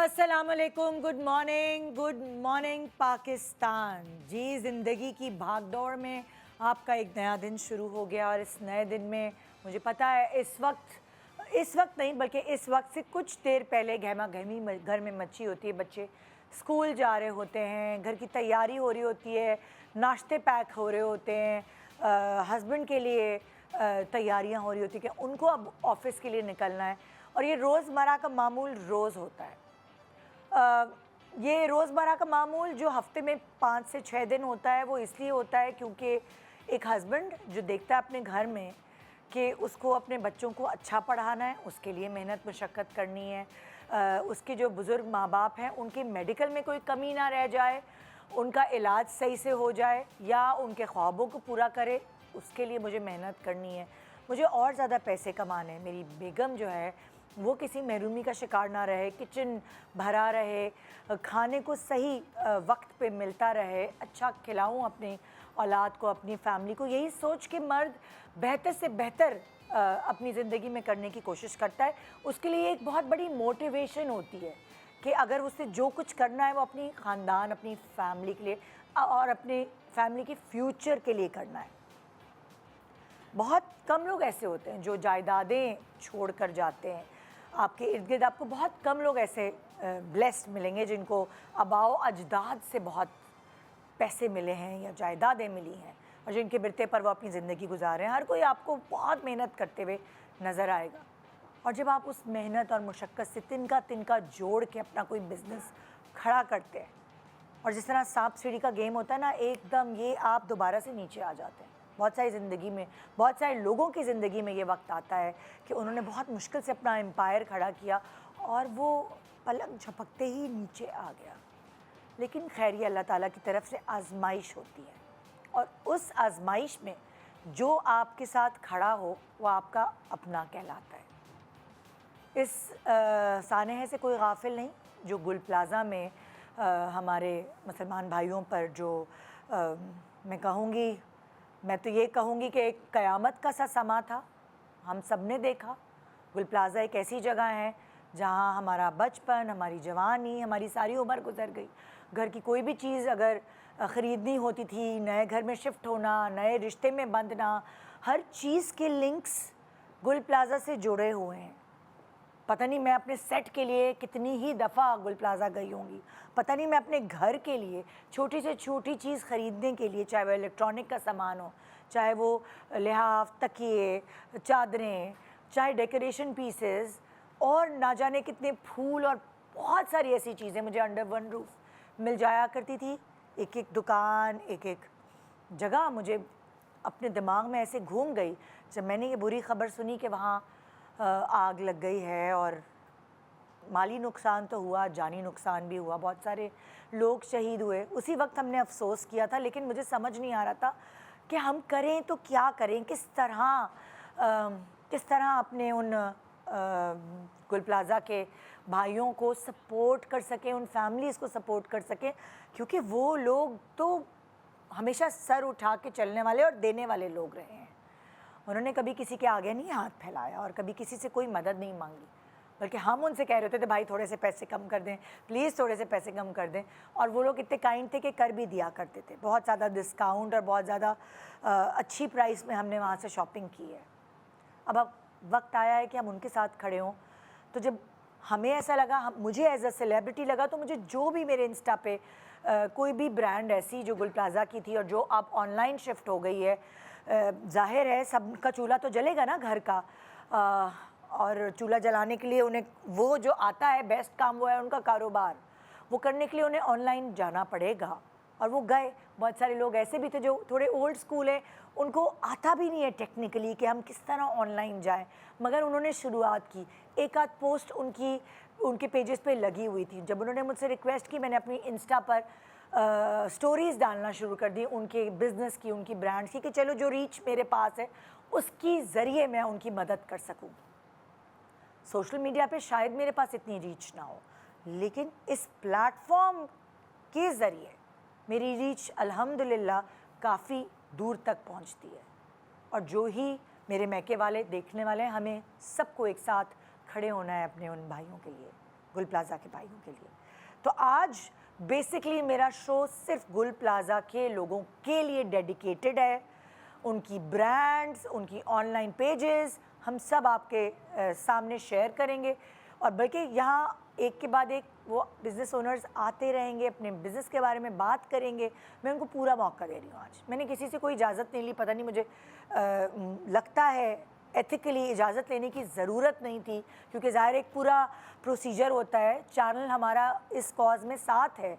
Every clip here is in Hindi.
अस्सलामुअलैकुम, गुड मॉर्निंग पाकिस्तान। जी, ज़िंदगी की भागदौड़ में आपका एक नया दिन शुरू हो गया और इस नए दिन में मुझे पता है इस वक्त नहीं बल्कि इस वक्त से कुछ देर पहले गहमा गहमी घर में मची होती है। बच्चे स्कूल जा रहे होते हैं, घर की तैयारी हो रही होती है, नाश्ते पैक हो रहे होते हैं, हस्बैंड के लिए तैयारियां हो रही होती हैं कि उनको अब ऑफिस के लिए निकलना है। और ये रोज़मर्रा का मामूल रोज़ होता है। ये रोज़मर्रा का मामूल जो हफ्ते में 5 से 6 दिन होता है वो इसलिए होता है क्योंकि एक हस्बैंड जो देखता है अपने घर में कि उसको अपने बच्चों को अच्छा पढ़ाना है, उसके लिए मेहनत मशक्क़त करनी है, उसके जो बुज़ुर्ग माँ बाप हैं उनके मेडिकल में कोई कमी ना रह जाए, उनका इलाज सही से हो जाए या उनके ख्वाबों को पूरा करे, उसके लिए मुझे मेहनत करनी है, मुझे और ज़्यादा पैसे कमाने हैं। मेरी बेगम जो है वो किसी महरूमी का शिकार ना रहे, किचन भरा रहे, खाने को सही वक्त पे मिलता रहे, अच्छा खिलाऊं अपनी औलाद को, अपनी फैमिली को। यही सोच के मर्द बेहतर से बेहतर अपनी ज़िंदगी में करने की कोशिश करता है। उसके लिए एक बहुत बड़ी मोटिवेशन होती है कि अगर उससे जो कुछ करना है वो अपनी ख़ानदान, अपनी फैमिली के लिए और अपने फैमिली के फ्यूचर के लिए करना है। बहुत कम लोग ऐसे होते हैं जो जायदादें छोड़ कर जाते हैं। आपके इर्द गिर्द आपको बहुत कम लोग ऐसे ब्लेस्ड मिलेंगे जिनको आबाओ अजदाद से बहुत पैसे मिले हैं या जायदादें मिली हैं और जिनके बिरते पर वो अपनी ज़िंदगी गुजार रहे हैं। हर कोई आपको बहुत मेहनत करते हुए नज़र आएगा और जब आप उस मेहनत और मुशक्क़त से तिनका तिनका जोड़ के अपना कोई बिज़नेस खड़ा करते हैं और जिस तरह सांप सीढ़ी का गेम होता है ना, एकदम ये आप दोबारा से नीचे आ जाते हैं। बहुत सारी ज़िंदगी में, बहुत सारे लोगों की ज़िंदगी में ये वक्त आता है कि उन्होंने बहुत मुश्किल से अपना एम्पायर खड़ा किया और वो पलक झपकते ही नीचे आ गया। लेकिन खैर ये अल्लाह ताला की तरफ से आजमाइश होती है और उस आजमाइश में जो आपके साथ खड़ा हो वो आपका अपना कहलाता है। इस सानहे से कोई गाफिल नहीं जो गुल प्लाज़ा में हमारे मुसलमान भाइयों पर जो मैं तो ये कहूँगी कि एक क़यामत का सा समा था। हम सब ने देखा गुल प्लाज़ा एक ऐसी जगह है जहाँ हमारा बचपन, हमारी जवानी, हमारी सारी उम्र गुजर गई। घर की कोई भी चीज़ अगर ख़रीदनी होती थी, नए घर में शिफ्ट होना, नए रिश्ते में बंधना, हर चीज़ के लिंक्स गुल प्लाज़ा से जुड़े हुए हैं। पता नहीं मैं अपने सेट के लिए कितनी ही दफ़ा गुल प्लाज़ा गई होंगी। पता नहीं मैं अपने घर के लिए छोटी से छोटी चीज़ ख़रीदने के लिए, चाहे वो इलेक्ट्रॉनिक का सामान हो, चाहे वो लिहाफ, तकिए, चादरें, चाहे डेकोरेशन पीसेस और ना जाने कितने फूल और बहुत सारी ऐसी चीज़ें मुझे अंडर वन रूफ़ मिल जाया करती थी। एक एक दुकान, एक एक जगह मुझे अपने दिमाग में ऐसे घूम गई जब मैंने ये बुरी ख़बर सुनी कि वहाँ आग लग गई है और माली नुकसान तो हुआ, जानी नुकसान भी हुआ, बहुत सारे लोग शहीद हुए। उसी वक्त हमने अफसोस किया था, लेकिन मुझे समझ नहीं आ रहा था कि हम करें तो क्या करें, किस तरह अपने उन गुल प्लाज़ा के भाइयों को सपोर्ट कर सकें, उन फैमिलीज़ को सपोर्ट कर सकें, क्योंकि वो लोग तो हमेशा सर उठा के चलने वाले और देने वाले लोग रहे हैं। उन्होंने कभी किसी के आगे नहीं हाथ फैलाया और कभी किसी से कोई मदद नहीं मांगी, बल्कि हम उनसे कह रहे थे भाई थोड़े से पैसे कम कर दें, प्लीज़ थोड़े से पैसे कम कर दें, और वो लोग इतने काइंड थे कि कर भी दिया करते थे। बहुत ज़्यादा डिस्काउंट और बहुत ज़्यादा अच्छी प्राइस में हमने वहाँ से शॉपिंग की है। अब वक्त आया है कि हम उनके साथ खड़े हों। तो जब हमें ऐसा लगा, मुझे एज अ सेलिब्रिटी लगा, तो मुझे जो भी मेरे इंस्टा पे कोई भी ब्रांड ऐसी जो गुल प्लाज़ा की थी और जो अब ऑनलाइन शिफ्ट हो गई है, ज़ाहिर है सबका चूल्हा तो जलेगा ना घर का, और चूल्हा जलाने के लिए उन्हें वो जो आता है बेस्ट काम वो है उनका कारोबार, वो करने के लिए उन्हें ऑनलाइन जाना पड़ेगा। और वो गए। बहुत सारे लोग ऐसे भी थे जो थोड़े ओल्ड स्कूल है, उनको आता भी नहीं है टेक्निकली कि हम किस तरह ऑनलाइन जाएं, मगर उन्होंने शुरुआत की। एक आध पोस्ट उनके पेजेस पे लगी हुई थी। जब उन्होंने मुझसे रिक्वेस्ट की, मैंने अपनी इंस्टा पर स्टोरीज़ डालना शुरू कर दी उनके बिज़नेस की, उनकी ब्रांड्स की, कि चलो जो रीच मेरे पास है उसकी ज़रिए मैं उनकी मदद कर सकूं। सोशल मीडिया पे शायद मेरे पास इतनी रीच ना हो, लेकिन इस प्लेटफॉर्म के ज़रिए मेरी रीच अल्हम्दुलिल्लाह काफ़ी दूर तक पहुंचती है। और जो ही मेरे मैके वाले देखने वाले हैं, हमें सबको एक साथ खड़े होना है अपने उन भाइयों के लिए। गुल प्लाज़ा के भाइयों के लिए। तो आज बेसिकली मेरा शो सिर्फ गुल प्लाज़ा के लोगों के लिए डेडिकेटेड है। उनकी ब्रांड्स, उनकी ऑनलाइन पेजेस हम सब आपके सामने शेयर करेंगे, और बल्कि यहाँ एक के बाद एक वो बिज़नेस ओनर्स आते रहेंगे, अपने बिज़नेस के बारे में बात करेंगे। मैं उनको पूरा मौका दे रही हूँ आज। मैंने किसी से कोई इजाज़त नहीं ली, पता नहीं मुझे लगता है एथिकली इजाज़त लेने की ज़रूरत नहीं थी, क्योंकि ज़ाहिर एक पूरा प्रोसीजर होता है। चैनल हमारा इस कॉज में साथ है।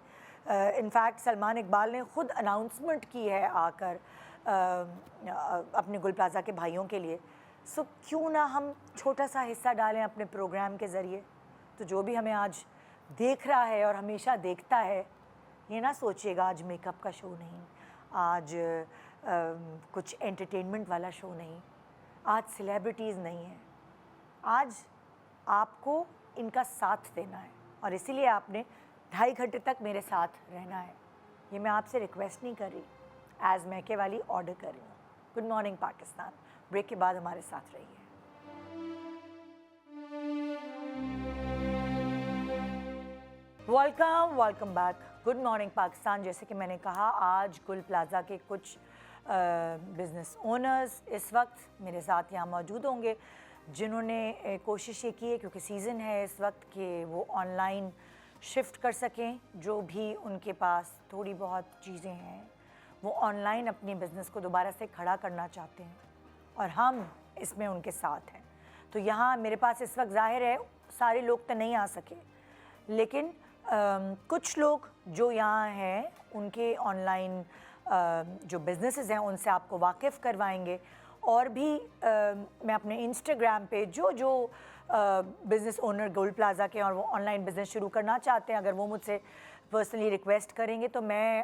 इनफैक्ट सलमान इकबाल ने ख़ुद अनाउंसमेंट की है आकर अपने गुल प्लाज़ा के भाइयों के लिए। सो क्यों ना हम छोटा सा हिस्सा डालें अपने प्रोग्राम के ज़रिए। तो जो भी हमें आज देख रहा है और हमेशा देखता है, ये ना सोचिएगा आज मेकअप का शो नहीं, आज कुछ एंटरटेनमेंट वाला शो नहीं, आज सेलिब्रिटीज़ नहीं है, आज आपको इनका साथ देना है, और इसीलिए आपने 2.5 घंटे तक मेरे साथ रहना है। ये मैं आपसे रिक्वेस्ट नहीं कर रही, एज मैके वाली ऑर्डर कर रही हूँ। Good morning Pakistan. ब्रेक के बाद हमारे साथ रहिए। Welcome back. Good morning Pakistan. जैसे कि मैंने कहा, आज गुल प्लाज़ा के कुछ बिज़नेस ओनर्स इस वक्त मेरे साथ यहाँ मौजूद होंगे, जिन्होंने कोशिश ये की है, क्योंकि सीज़न है इस वक्त, कि वो ऑनलाइन शिफ्ट कर सकें। जो भी उनके पास थोड़ी बहुत चीज़ें हैं, वो ऑनलाइन अपने बिज़नेस को दोबारा से खड़ा करना चाहते हैं, और हम इसमें उनके साथ हैं। तो यहाँ मेरे पास इस वक्त ज़ाहिर है सारे लोग तो नहीं आ सके, लेकिन कुछ लोग जो यहाँ हैं उनके ऑनलाइन जो बिज़नेसेस हैं उनसे आपको वाकिफ़ करवाएंगे। और भी मैं अपने इंस्टाग्राम पे जो बिज़नेस ओनर गुल प्लाज़ा के और वो ऑनलाइन बिज़नेस शुरू करना चाहते हैं, अगर वो मुझसे पर्सनली रिक्वेस्ट करेंगे तो मैं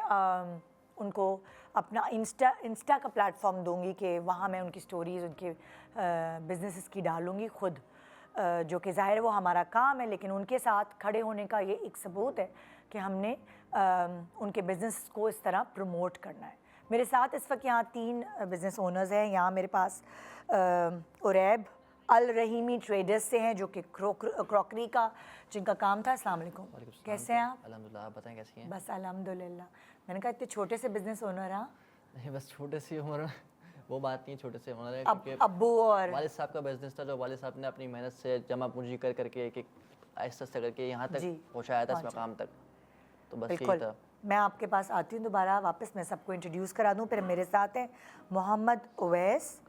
उनको अपना इंस्टा का प्लेटफॉर्म दूंगी कि वहाँ मैं उनकी स्टोरीज़, उनके बिज़नेसेस की डालूँगी खुद, जो कि ज़ाहिर वो हमारा काम है, लेकिन उनके साथ खड़े होने का ये एक सबूत है कि हमने उनके बिज़नेस को इस तरह प्रमोट करना है। मेरे साथ इस वक्त यहाँ 3 बिज़नेस ओनर्स हैं। यहाँ मेरे पास उरैब अल रहीमी ट्रेडर्स से हैं, जो कि क्रॉकरी का जिनका काम था। अस्सलाम वालेकुम, कैसे हैं आप? अल्हम्दुलिल्लाह, आप बताएं कैसी हैं? बस अल्हम्दुलिल्लाह। मैंने कहा इतने छोटे से बिज़नेस ओनर। हाँ नहीं, बस छोटे सी उम्र में वो बात नहीं, छोटे से ओनर है, क्योंकि अब्बू और वालिद साहब का बिज़नेस था, जो वालिद साहब ने अपनी मेहनत से जमा पूंजी कर करके एक आहिस्ता आहिस्ता करके यहाँ तक पहुँचाया था, इस मकाम तक। तो बस यही था। मैं आपके पास आती हूँ दोबारा वापस, मैं सबको इंट्रोड्यूस करा दूँ। फिर मेरे साथ हैं मोहम्मद उवैस,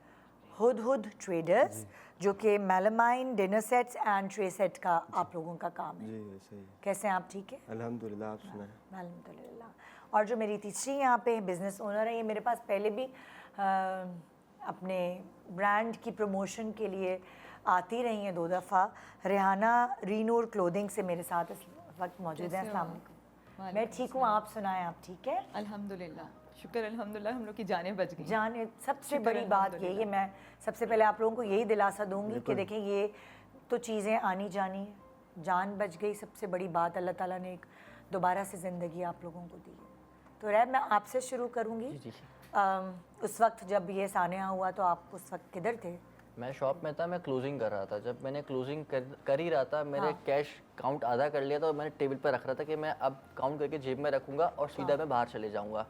हुद ट्रेडर्स, जो कि melamine dinner sets and tray set का आप लोगों का काम है। जी सही। कैसे हैं आप? ठीक है अल्हम्दुलिल्लाह, आप सुनाएं? अल्हम्दुलिल्लाह। और जो मेरी तीसरी यहाँ पे बिज़नेस ओनर है, ये मेरे पास पहले भी अपने ब्रांड की प्रमोशन के लिए आती रही हैं 2 दफ़ा। रेहाना रीनूर क्लोथिंग से मेरे साथ इस वक्त मौजूद हैं। अस्सलाम वालेकुम। मैं ठीक हूँ, आप सुनाएं, आप ठीक है? अल्हम्दुलिल्लाह, शुक्र अल्हम्दुलिल्लाह, हम लोग की जानें बच गई। जाने सबसे बड़ी बात यही है, मैं सबसे पहले आप लोगों को यही दिलासा दूंगी कि देखें, ये तो चीज़ें आनी जानी है, जान बच गई। सबसे बड़ी बात, अल्लाह ताला ने एक दोबारा से ज़िंदगी आप लोगों को दी है। तो रैब, मैं आपसे शुरू करूँगी। उस वक्त जब ये सानिया हुआ तो आप उस वक्त किधर थे? मैं शॉप में था, मैं क्लोजिंग कर रहा था। जब मैंने क्लोजिंग कर ही रहा था, मेरे कैश काउंट आधा कर लिया था, और मैंने टेबल पर रख रहा था कि मैं अब काउंट करके जेब में रखूंगा और सीधा मैं बाहर चले जाऊंगा।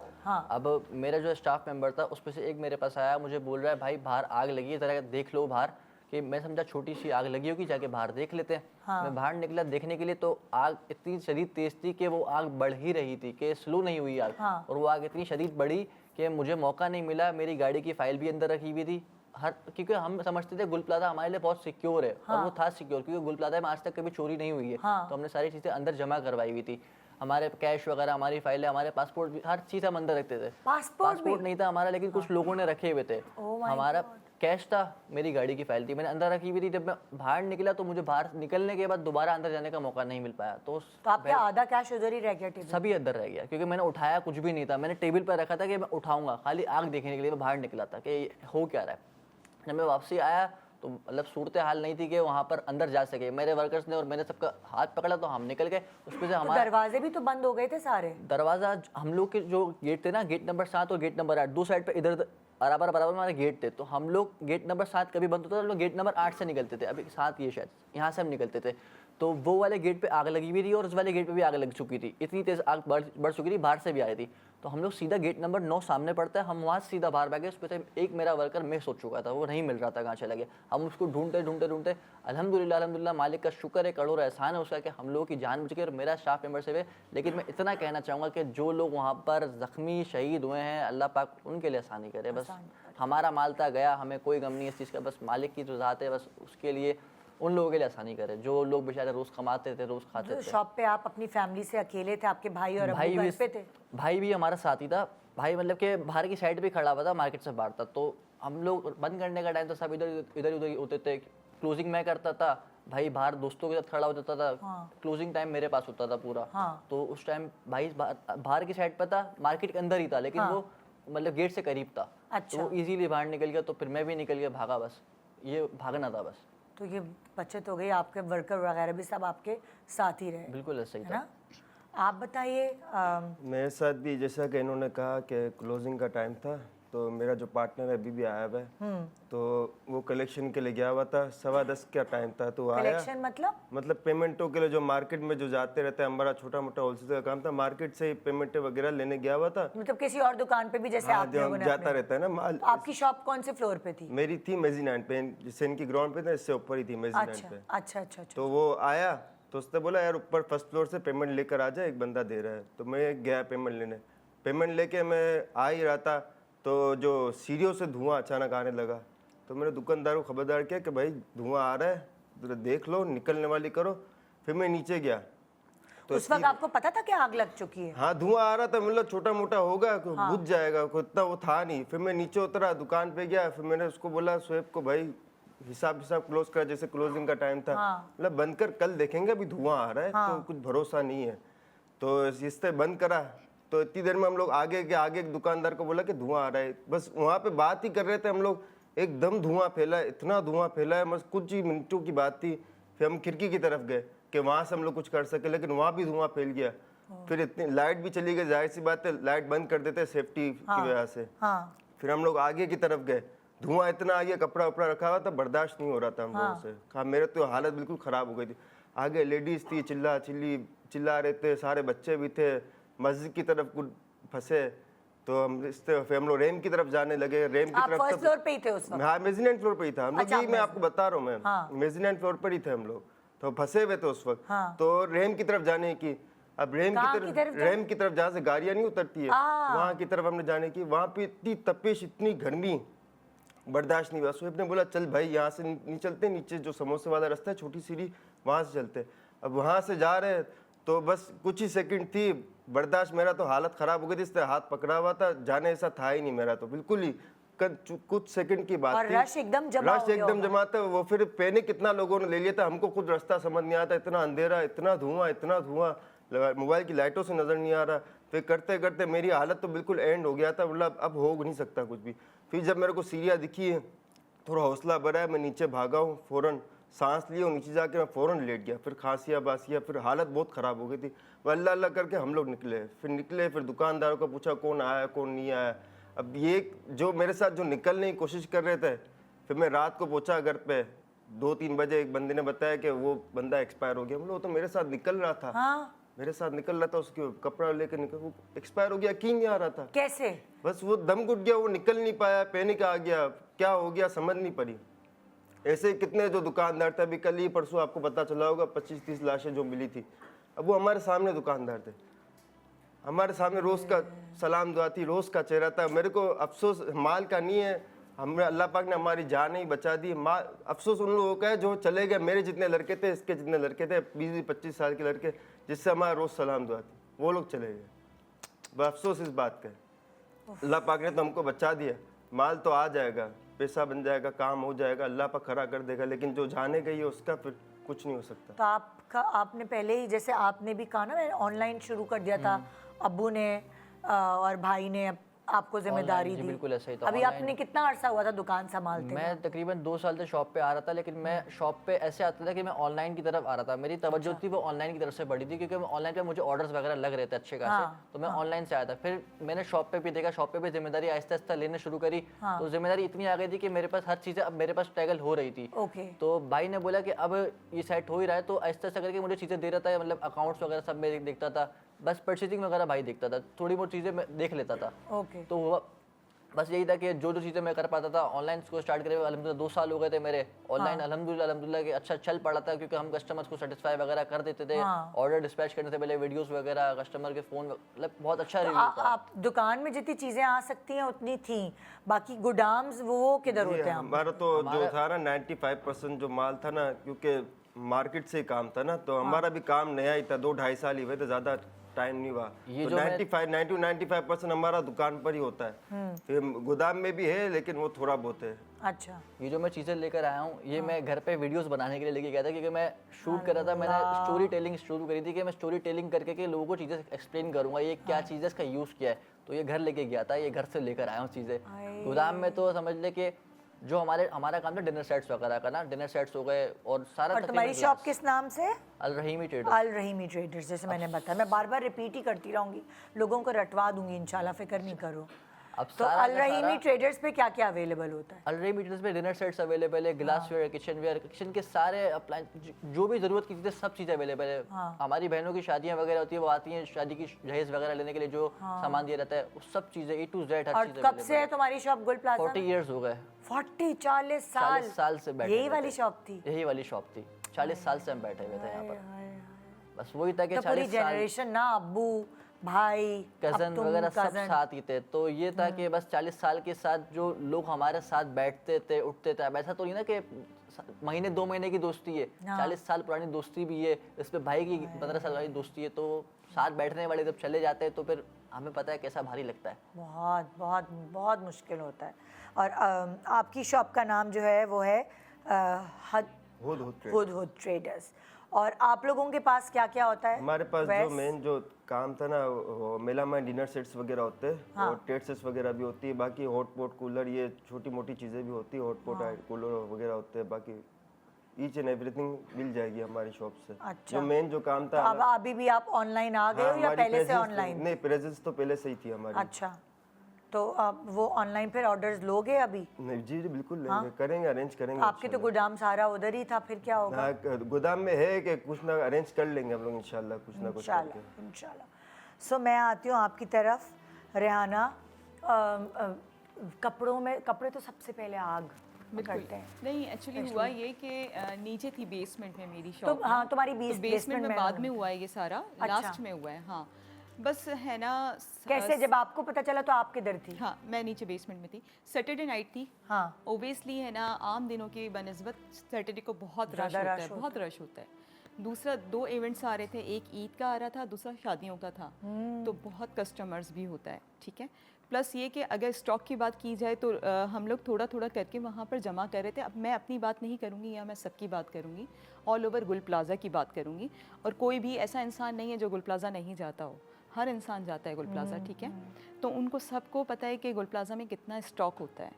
अब मेरा जो स्टाफ मेंबर था, उसमें से एक मेरे पास आया, मुझे बोल रहा है, भाई बाहर आग लगी है, ज़रा देख लो बाहर। कि मैं समझा छोटी सी आग लगी होगी, जाके बाहर देख लेते हैं। मैं बाहर निकला देखने के लिए, तो आग इतनी शदीद तेज़ थी कि वो आग बढ़ ही रही थी, कि स्लो नहीं हुई आग। और वो आग इतनी शदीद बढ़ी कि मुझे मौका नहीं मिला। मेरी गाड़ी की फाइल भी अंदर रखी हुई थी, क्योंकि हम समझते थे गुल प्लाजा हमारे लिए बहुत सिक्योर है, और वो था सिक्योर, क्योंकि गुल प्लाजा में आज तक कभी चोरी नहीं हुई है। तो हमने सारी चीज़ें अंदर जमा करवाई हुई थी, हमारे कैश वगैरह, हमारी फाइलें, हमारे पासपोर्ट, हर चीज़ हम अंदर रखते थे। पासपोर्ट नहीं था हमारा, लेकिन कुछ लोगों ने रखे हुए थे। हमारा कैश था, मेरी गाड़ी की फाइल थी, मैंने अंदर रखी हुई थी। जब मैं बाहर निकला तो मुझे बाहर निकलने के बाद दोबारा अंदर जाने का मौका नहीं मिल पाया। तो आपका आधा कैश उधर ही रह गया? टेबल सभी अंदर रह गया, क्योंकि मैंने उठाया कुछ भी नहीं था। मैंने टेबल पर रखा था कि मैं उठाऊंगा, खाली आग देखने के लिए मैं बाहर निकला था कि हो क्या रहा है। जब मैं वापसी आया तो मतलब सूरत हाल नहीं थी कि वहाँ पर अंदर जा सके। मेरे वर्कर्स ने और मैंने सबका हाथ पकड़ा, तो हम निकल गए। उसमें से हमारे दरवाजे भी तो बंद हो गए थे सारे। दरवाज़ा, हम लोग के जो गेट थे ना, गेट नंबर 7 और गेट नंबर 8, 2 साइड पे इधर बराबर हमारे गेट थे। तो हम लोग गेट नंबर 7 कभी बंद होता था, हम लोग गेट नंबर 8 से निकलते थे। अभी 7 ये शायद यहाँ से हम निकलते थे। तो वो वाले गेट पे आग लगी हुई थी और उस वाले गेट पे भी आग लग चुकी थी, इतनी तेज आग बढ़ चुकी थी, बाहर से भी आ रही थी। तो हम लोग सीधा गेट नंबर 9 सामने पड़ता है, हम वहाँ सीधा बाहर भागे। उस पर एक मेरा वर्कर मिस हो चुका था, वो नहीं मिल रहा था, कहाँ चला गया। हम उसको ढूंढते अल्हम्दुलिल्लाह मालिक का शुक्र है, करोड़ एहसान है उसका कि हम लोगों की जान बच गई और मेरा स्टाफ मेंबर से हुए। लेकिन मैं इतना कहना चाहूँगा कि जो लोग वहाँ पर ज़ख्मी शहीद हुए हैं, अल्लाह पाक उनके लिए आसानी करे। बस हमारा माल था गया, हमें कोई गम नहीं इस चीज़ का, बस मालिक की जो ज़ात है बस उसके लिए उन लोगों के लिए आसानी करे जो लोग बेचारे रोज़ कमाते थे, रोज़ खाते थे। शॉप पे आप अपनी फैमिली से अकेले थे, आपके भाई और अब्बू घर पे थे? भाई भी हमारा साथी था। भाई मतलब कि बाहर की साइड पे खड़ा हुआ था, मार्केट से बाहर था। तो हम लोग बंद करने का टाइम तो सब इधर उधर होते थे। क्लोजिंग मैं करता था, भाई बाहर दोस्तों के साथ खड़ा हो जाता था। क्लोजिंग टाइम मेरे पास होता था पूरा। तो उस टाइम भाई बाहर की साइड पर था, मार्केट के अंदर ही था, लेकिन वो मतलब गेट से करीब था। तो वो इजीली बाहर निकल गया, तो फिर मैं भी निकल गया, भागा। बस ये भागना था बस। तो ये बचत हो गई, आपके वर्कर वगैरह भी सब आपके साथ ही रहे? बिल्कुल ऐसा ही है था। ना? आप बताइए। मेरे साथ भी जैसा कि इन्होंने कहा कि क्लोजिंग का टाइम था, तो मेरा जो पार्टनर है अभी भी आया हुआ है, तो वो कलेक्शन के लिए गया हुआ था। 10:15 का टाइम था, तो आया। कलेक्शन मतलब पेमेंटों के लिए जो मार्केट में जो जाते रहते हैं, हमारा छोटा मोटा होलसेल का काम था, मार्केट से पेमेंट वगैरह लेने गया हुआ था। मतलब किसी और दुकान पे भी जैसे हाँ, आप जो लोगों ने जाता रहता है ना माल। तो आपकी शॉप कौन से फ्लोर पे थी? मेरी थी मेज़ीनाइन पे, जिससे इनकी ग्राउंड पे था, इससे ऊपर ही थी मेज़ीनाइन अच्छा पे। अच्छा अच्छा अच्छा। तो वो आया, तो उसने बोला यार ऊपर फर्स्ट फ्लोर से पेमेंट लेकर आ जाए, एक बंदा दे रहा है। तो मैं गया पेमेंट लेने। पेमेंट लेके मैं आ ही रहा था, तो जो सीढ़ियों से धुआं अचानक आने लगा। तो मैंने दुकानदार को खबरदार किया कि भाई धुआं आ रहा है, तो देख लो, निकलने वाली करो। फिर मैं नीचे गया तो उस वक्त आपको पता था कि आग लग चुकी है? हाँ, धुआं आ रहा था, मतलब छोटा मोटा होगा, बुझ जाएगा, कोई इतना वो था नहीं। फिर मैं नीचे उतरा, दुकान पे गया, फिर मैंने उसको बोला शोएब को, भाई हिसाब क्लोज करा, जैसे क्लोजिंग का टाइम था। मतलब बंद कर, कल देखेंगे, अभी धुआं आ रहा है, तो कुछ भरोसा नहीं है। तो इससे बंद करा। तो इतनी देर में हम लोग आगे एक दुकानदार को बोला कि धुआं आ रहा है। बस वहाँ पे बात ही कर रहे थे हम लोग, एकदम धुआं फैला है, इतना धुआं फैला है, बस कुछ ही मिनटों की बात थी। फिर हम खिड़की की तरफ गए कि वहाँ से हम लोग कुछ कर सके, लेकिन वहाँ भी धुआं फैल गया। फिर इतनी लाइट भी चली गई, जाहिर सी बात है लाइट बंद कर देते सेफ्टी की वजह से। फिर हम लोग आगे की तरफ गए, धुआं इतना आ गया, कपड़ा वपड़ा रखा हुआ था, बर्दाश्त नहीं हो रहा था हम लोगों से। हाँ, मेरे तो हालत बिल्कुल ख़राब हो गई थी। आगे लेडीज़ थी, चिल्ला रहे थे, सारे बच्चे भी थे, मस्जिद की तरफ कुछ फंसे। तो हम लोग रेम की तरफ जाने लगे। रेम की तरफ फर्स्ट फ्लोर पे ही थे उस वक्त? हाँ, मेज़ीनाइन फ्लोर पे ही था हम लोग। यही मैं आपको बता रहा हूँ, मैं मेज़ीनाइन फ्लोर पर ही थे हम लोग, तो फंसे हुए थे उस वक्त। तो रेम की तरफ जाने की, अब रेम की तरफ जहाँ से गाड़ियाँ नहीं उतरती है, वहाँ की तरफ हमने जाने की। वहाँ पे इतनी तपिश, इतनी गर्मी, बर्दाश्त नहीं हुआ। सोहेब ने बोला चल भाई यहाँ से नहीं चलते, नीचे जो समोसे वाला रास्ता है, छोटी सीढ़ी, वहाँ से चलते। अब वहाँ से जा रहे तो बस कुछ ही सेकंड थी, बर्दाश्त, मेरा तो हालत ख़राब हो गई थी। इससे हाथ पकड़ा हुआ था, जाने ऐसा था ही नहीं मेरा, तो बिल्कुल ही कुछ सेकंड की बात थी। रश एकदम जमा था। वो फिर पैनिक कितना लोगों ने ले लिया था, हमको खुद रास्ता समझ नहीं आता, इतना अंधेरा, इतना धुआं, मोबाइल की लाइटों से नज़र नहीं आ रहा। फिर करते करते मेरी हालत तो बिल्कुल एंड हो गया था, मतलब अब हो नहीं सकता कुछ भी। फिर जब मेरे को सीढ़ियाँ दिखी है, थोड़ा हौसला बढ़ा है, मैं नीचे भागा हूँ, फ़ौरन सांस लिए, नीचे जाके मैं फ़ौरन लेट गया। फिर खांसिया बासिया, फिर हालत बहुत ख़राब हो गई थी। अल्लाह अल्लाह करके हम लोग निकले। फिर दुकानदारों को पूछा कौन आया कौन नहीं आया। अब ये जो मेरे साथ जो निकलने की कोशिश कर रहे थे, फिर मैं रात को पहुंचा घर पे 2-3 बजे। एक बंदे ने बताया कि वो बंदा एक्सपायर हो गया। हम लोग तो मेरे साथ निकल रहा था, मेरे साथ निकल रहा था, उसके कपड़ा लेकर निकल, वो एक्सपायर हो गया, यकीन नहीं आ रहा था। कैसे? बस वो दम घुट गया, वो निकल नहीं पाया, पैनिक आ गया, क्या हो गया समझ नहीं पड़ी। ऐसे कितने जो दुकानदार थे, अभी कल ही परसों आपको पता चला होगा 25-30 लाशें जो मिली थी, अब वो हमारे सामने दुकानदार थे, हमारे सामने रोज़ का सलाम दुआ थी, रोज़ का चेहरा था। मेरे को अफसोस माल का नहीं है, हमें अल्लाह पाक ने हमारी जान ही बचा दी। अफसोस उन लोगों का है जो चले गए। मेरे जितने लड़के थे, इसके जितने लड़के थे, 20-25 साल के लड़के, जिससे हमारा रोज़ सलाम दुआ थी, वो लोग चले गए। बस अफसोस इस बात का है। अल्लाह पाक ने तो हमको बचा दिया, माल तो आ जाएगा, पैसा बन जाएगा, काम हो जाएगा, अल्लाह पाक खरा कर देगा, लेकिन जो जाने गई है उसका फिर कुछ नहीं हो सकता। तो आपने पहले ही, जैसे आपने भी कहा ना, मैंने ऑनलाइन शुरू कर दिया था, अब्बू ने और भाई ने आपको जिम्मेदारी Online, जी, दी? बिल्कुल ऐसा ही था। अभी Online- आपने कितना अरसा हुआ था दुकान संभालते हुए? मैं तकरीबन 2 साल से शॉप पे आ रहा था, लेकिन मैं शॉप पे ऐसे आता था कि मैं ऑनलाइन की तरफ आ रहा था। मेरी तवज्जो अच्छा। थी वो ऑनलाइन की तरफ से बढ़ी थी, क्योंकि ऑनलाइन पे मुझे ऑर्डर्स वगैरह लग रहे थे अच्छे खासे। हाँ, तो मैं ऑनलाइन से आया था। फिर मैंने शॉप पे भी देखा, शॉप पे भी जिम्मेदारी आहिस्ता आहिस्ता लेने शुरू करी। हाँ। तो जिम्मेदारी इतनी आ गई थी कि मेरे पास हर चीज़ें अब मेरे पास टैगल हो रही थी। ओके। तो भाई ने बोला कि अब ये सेट हो ही रहा है, तो आहिस्ता आहिस्ता करके मुझे चीज़ें दे रहा था, मतलब अकाउंट्स वगैरह सब मैं देखता था, बस परचेजिंग वगैरह भाई देखता था, थोड़ी बहुत चीज़ें मैं देख लेता था। ओके। तो हुआ बस यही था कि जो जो चीज़ें मैं कर पाता था ऑनलाइन को स्टार्ट करे हुए अल्हम्दुलिल्लाह 2 साल हो गए थे मेरे ऑनलाइन। अल्हम्दुलिल्लाह कि अच्छा चल पड़ा था, क्योंकि हम कस्टमर्स को सेटिस्फाई वगैरह कर देते थे। ऑर्डर डिस्पैच करने से पहले वीडियोस वगैरह, कस्टमर के फ़ोन, मतलब बहुत अच्छा रिव्यू था। आप दुकान में जितनी चीजें आ सकती हैं उतनी थी, बाकी गोदाम्स वो किधर ये होते हैं? हमारा तो जो था ना 95% जो माल था ना, क्योंकि मार्केट से ही काम था ना, तो हमारा भी काम नया ही था, 2-2.5 साल ही हुए थे, ज़्यादा टाइम नहीं हुआ। ये तो जो 95% हमारा दुकान पर ही होता है। फिर गोदाम में भी है, लेकिन वो थोड़ा बहुत है। अच्छा। ये जो मैं चीज़ें लेकर आया हूँ, ये मैं घर पे वीडियोस बनाने के लिए लेके गया था, क्योंकि मैं शूट कर रहा था। मैंने स्टोरी टेलिंग शुरू करी थी कि मैं स्टोरी टेलिंग करके के लोगों को चीज़ें एक्सप्लेन करूँगा, ये क्या चीज़ है, इसका यूज़ क्या है। तो ये घर लेके गया था, ये घर से लेकर आया हूँ चीज़ें। गोदाम में तो समझ ले कि जो हमारा काम था डिनर सेट्स वगैरह का ना, डिनर सेट्स हो गए और सारा। और तुम्हारी शॉप किस नाम से? अल रहीमी ट्रेडर्स। अल रहीमी ट्रेडर्स, जैसे मैंने बताया, मैं बार बार रिपीट ही करती रहूंगी, लोगों को रटवा दूंगी इंशाल्लाह, फिक्र नहीं करो। अब तो सारा अल का रहीमी सारा ट्रेडर्स पे क्या क्या अवेलेबल होता है? अल रहीमी ट्रेडर्स पे डिनर सेट्स अवेलेबल है, ग्लासवेयर, किचनवेयर, किचन के सारे अप्लायंस, जो भी ज़रूरत की चीज़ें सब चीज़ें अवेलेबल है। हमारी बहनों की शादियां वगैरह होती है, वो आती हैं शादी की जहेज वगैरह लेने के लिए, जो सामान दिया रहता है वो सब चीज़ें A to Z हर और चीज़ कब से है तुम्हारी शॉप गुल प्लाजा? 40 इयर्स हो गए। 40 40 साल साल से बैठे यही हुए वाली थे। शॉप थी? यही वाली शॉप थी, 40 साल से हम बैठे हुए थे यहाँ पर। बस वही था कि तो पूरी 40 साल जनरेशन ना, अब्बू भाई कज़न वगैरह सब साथ ही थे। तो ये था कि बस 40 साल के साथ जो लोग हमारे साथ बैठते थे, उठते थे। अब ऐसा तो नहीं ना कि महीने 2 महीने की दोस्ती है, 40 साल पुरानी दोस्ती भी है, इसमें भाई की 15 साल वाली दोस्ती है। तो साथ बैठने वाले जब चले जाते हैं तो फिर हमें पता है कैसा भारी लगता है। बहुत बहुत बहुत मुश्किल होता है। और आपकी शॉप का नाम जो है वो है हुद ट्रेडर्स। और आप लोगों के पास क्या क्या होता है? हमारे पास जो मेन जो काम था ना, वो मेलामाइन डिनर सेट्स वगैरह होते हैं, और टेट सेट्स वगैरह भी होती है। बाकी हॉटपॉट, कूलर, ये छोटी मोटी चीज़ें भी होती है, हॉटपॉट कूलर वगैरह होते हैं। बाकी ईच एंड एवरीथिंग मिल जाएगी हमारी शॉप से। अच्छा। जो मेन जो काम तो था अब अभी भी आप ऑनलाइन आ गए हो या पहले से ऑनलाइन? नहीं, प्रेजेंस तो पहले से ही थी हमारी। अच्छा, तो अब वो ऑनलाइन फिर ऑर्डर्स लोगे अभी? नहीं जी जी बिल्कुल लेंगे, करेंगे, अरेंज करेंगे। आपके तो गोदाम सारा उधर ही था, फिर क्या होगा? हाँ, गोदाम में है कि कुछ ना अरेंज कर लेंगे हम लोग इंशाल्लाह, कुछ ना कुछ करके। इंशाल्लाह। सो मैं आती हूँ आपकी तरफ, रेहाना। कपड़ों में, कपड़े तो सबसे पहले आग करते हैं। नहीं, एक्चुअली हुआ ये कि नीचे थी बेसमेंट में मेरी तो शॉप। हाँ, तुम्हारी बेसमेंट में बाद में हुआ है ये सारा, लास्ट में हुआ है। हाँ, बस है ना। कैसे, जब आपको पता चला तो आप किधर थी? हाँ, मैं नीचे बेसमेंट में थी। सैटरडे नाइट थी। हाँ, ओबियसली है ना, आम दिनों की बनस्बत सैटरडे को बहुत रश होता है, बहुत रश होता है। दूसरा 2 इवेंट्स आ रहे थे, एक ईद का आ रहा था, दूसरा शादियों का था। तो बहुत कस्टमर्स भी होता है, ठीक है। प्लस ये कि अगर स्टॉक की बात की जाए तो हम लोग थोड़ा थोड़ा करके वहाँ पर जमा कर रहे थे। अब मैं अपनी बात नहीं करूँगी, या मैं सबकी बात करूँगी, ऑल ओवर गुल प्लाज़ा की बात करूँगी। और कोई भी ऐसा इंसान नहीं है जो गुल प्लाज़ा नहीं जाता हो, हर इंसान जाता है गुल प्लाज़ा, ठीक है। तो उनको सबको पता है कि गुल प्लाज़ा में कितना स्टॉक होता है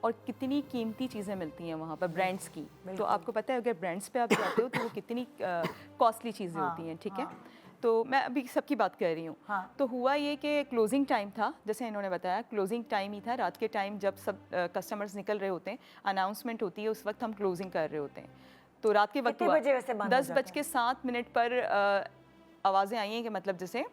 और कितनी कीमती चीज़ें मिलती हैं वहाँ पर, ब्रांड्स की। तो आपको पता है अगर ब्रांड्स पे आप जाते हो तो वो कितनी कॉस्टली चीज़ें होती हैं, ठीक है। तो मैं अभी सबकी बात कर रही हूँ। तो हुआ ये कि क्लोजिंग टाइम था, जैसे इन्होंने बताया, क्लोजिंग टाइम ही था। रात के टाइम जब सब कस्टमर्स निकल रहे होते हैं, अनाउंसमेंट होती है, उस वक्त हम क्लोजिंग कर रहे होते हैं। तो रात के वक्त 10:07 पर आवाज़ें आई हैं कि मतलब जैसे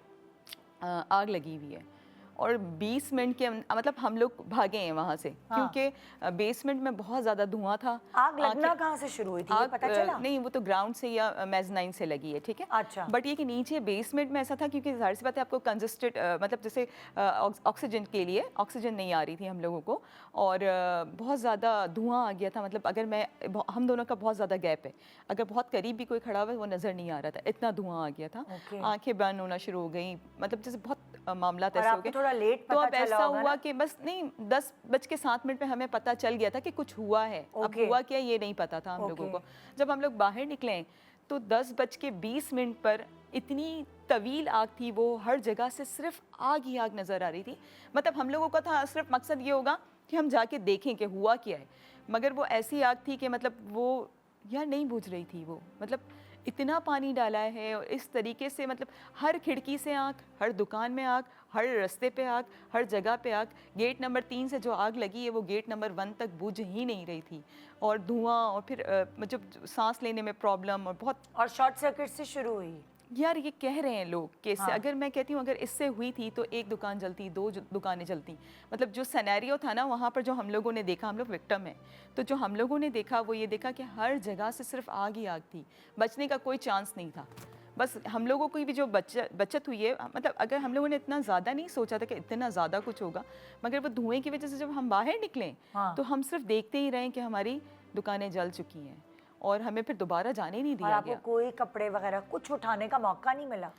आग लगी हुई है। और 20 मिनट के मतलब हम लोग भागे हैं वहाँ से, क्योंकि बेसमेंट में बहुत ज़्यादा धुआं था। आग लगना कहाँ से शुरू हुई थी, ये पता चला? नहीं, वो तो ग्राउंड से या मेज़नाइन से लगी है, ठीक है। अच्छा। बट ये कि नीचे बेसमेंट में ऐसा था, क्योंकि जाहिर सी बात है आपको कंजस्टेड, मतलब जैसे ऑक्सीजन के लिए ऑक्सीजन नहीं आ रही थी हम लोगों को, और बहुत ज़्यादा धुआं आ गया था। मतलब अगर हम दोनों का बहुत ज़्यादा गैप है, अगर बहुत करीब भी कोई खड़ा हुआ है वो नज़र नहीं आ रहा था, इतना धुआं आ गया था। आंखें बंद होना शुरू हो गई, मतलब जैसे बहुत मामला ऐसे हो गए। थोड़ा लेट तो अब ऐसा हुआ कि बस नहीं, 10:07 में हमें पता चल गया था कि कुछ हुआ है। अब हुआ क्या ये नहीं पता था हम लोगों को। जब हम लोग बाहर निकले तो 10:20 पर इतनी तवील आग थी, वो हर जगह से सिर्फ आग ही आग नज़र आ रही थी। मतलब हम लोगों का था सिर्फ मकसद ये होगा कि हम जाके देखें कि हुआ क्या है, मगर वो ऐसी आग थी कि मतलब वो यार नहीं बुझ रही थी वो। मतलब इतना पानी डाला है और इस तरीके से, मतलब हर खिड़की से आग, हर दुकान में आग, हर रास्ते पे आग, हर जगह पे आग। गेट नंबर 3 से जो आग लगी है वो गेट नंबर 1 तक बुझ ही नहीं रही थी, और धुआं, और फिर मतलब सांस लेने में प्रॉब्लम, और बहुत। और शॉर्ट सर्किट से शुरू हुई। यार ये कह रहे हैं लोग कि इससे, अगर मैं कहती हूँ अगर इससे हुई थी तो एक दुकान जलती, दो दुकानें जलती। मतलब जो सिनेरियो था ना वहाँ पर, जो हम लोगों ने देखा, हम लोग विक्टिम हैं, तो जो हम लोगों ने देखा वो ये देखा कि हर जगह से सिर्फ आग ही आग थी, बचने का कोई चांस नहीं था। बस हम लोगों को भी जो बचत हुई है, मतलब अगर हम लोगों ने इतना ज़्यादा नहीं सोचा था कि इतना ज़्यादा कुछ होगा, मगर वो धुएं की वजह से जब हम बाहर निकले तो हम सिर्फ देखते ही रहे कि हमारी दुकानें जल चुकी हैं, और हमें फिर दोबारा जाने नहीं और दिया आपको गया। कोई कपड़े वगैरह कुछ उठाने का मौका नहीं मिला?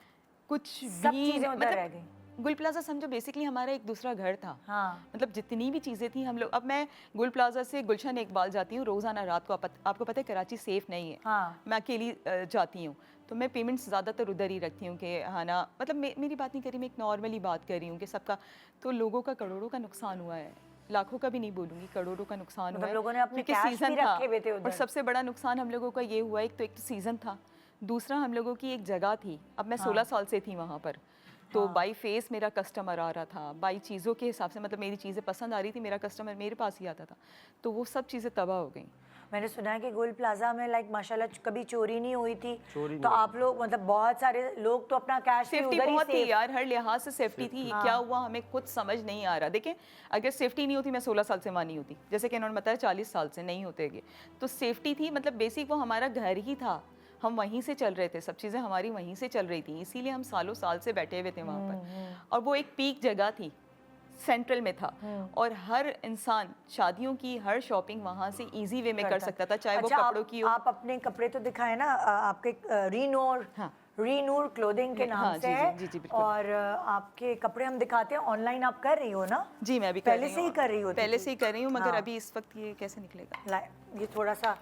कुछ सब भी चीजें उधर रह गई। गुल प्लाजा समझो बेसिकली हमारा एक दूसरा घर था। हाँ। मतलब जितनी भी चीज़ें थी हम लोग, अब मैं गुल प्लाजा से गुलशन इकबाल जाती हूँ रोज़ाना रात को। आपको पता है कराची सेफ़ नहीं है। हाँ। मैं अकेली जाती हूँ, तो मैं पेमेंट्स ज़्यादातर उधर ही रखती हूँ कि हाँ ना, मतलब मेरी बात नहीं करी, मैं एक नॉर्मली बात कर रही हूँ कि सबका, तो लोगों का करोड़ों का नुकसान हुआ है, लाखों का भी नहीं बोलूँगी, करोड़ों का नुकसान हुआ है। लोगों ने अपने क्योंकि कैश सीज़न भी था, रखे हुए थे उधर। और सबसे बड़ा नुकसान हम लोगों का ये हुआ, एक तो सीज़न था, दूसरा हम लोगों की एक जगह थी। अब मैं 16 साल से थी वहाँ पर, तो बाई फेस मेरा कस्टमर आ रहा था, बाई चीज़ों के हिसाब से, मतलब मेरी चीज़ें पसंद आ रही थी, मेरा कस्टमर मेरे पास ही आता था, तो वो सब चीज़ें तबाह हो गई। मैंने सुना है कि गुल प्लाजा में लाइक माशाल्लाह कभी चोरी नहीं हुई थी, तो आप लोग, मतलब बहुत सारे लोग तो अपना कैश भी सेफ्टी उधर ही बहुत थी सेव। यार, हर लिहाज से सेफ्टी थी। क्या हुआ हमें खुद समझ नहीं आ रहा। देखें, अगर सेफ्टी नहीं होती, मैं 16 साल से मानी होती, जैसे कि इन्होंने बताया 40 साल से नहीं होते गए, तो सेफ्टी थी। मतलब बेसिक वो हमारा घर ही था, हम वहीं से चल रहे थे, सब चीज़ें हमारी वहीं से चल रही थी, इसीलिए हम सालों साल से बैठे हुए थे वहाँ पर। और वो एक पीक जगह थी, सेंट्रल में था, और हर इंसान शादियों की हर शॉपिंग वहाँ से इजी वे में कर सकता था, चाहे वो कपड़ों की हो। आप अपने कपड़े तो दिखाए ना, आपके रीनूर, हाँ। रीनूर क्लोथिंग के नाम हाँ, से जी, है। जी, जी, बिल्कुल। और आपके कपड़े हम दिखाते हैं, ऑनलाइन आप कर रही हो ना? जी, मैं अभी पहले से ही कर रही होती पहले थी? से ही कर रही हूँ, मगर हाँ। अभी इस वक्त ये कैसे निकलेगा। ये थोड़ा सा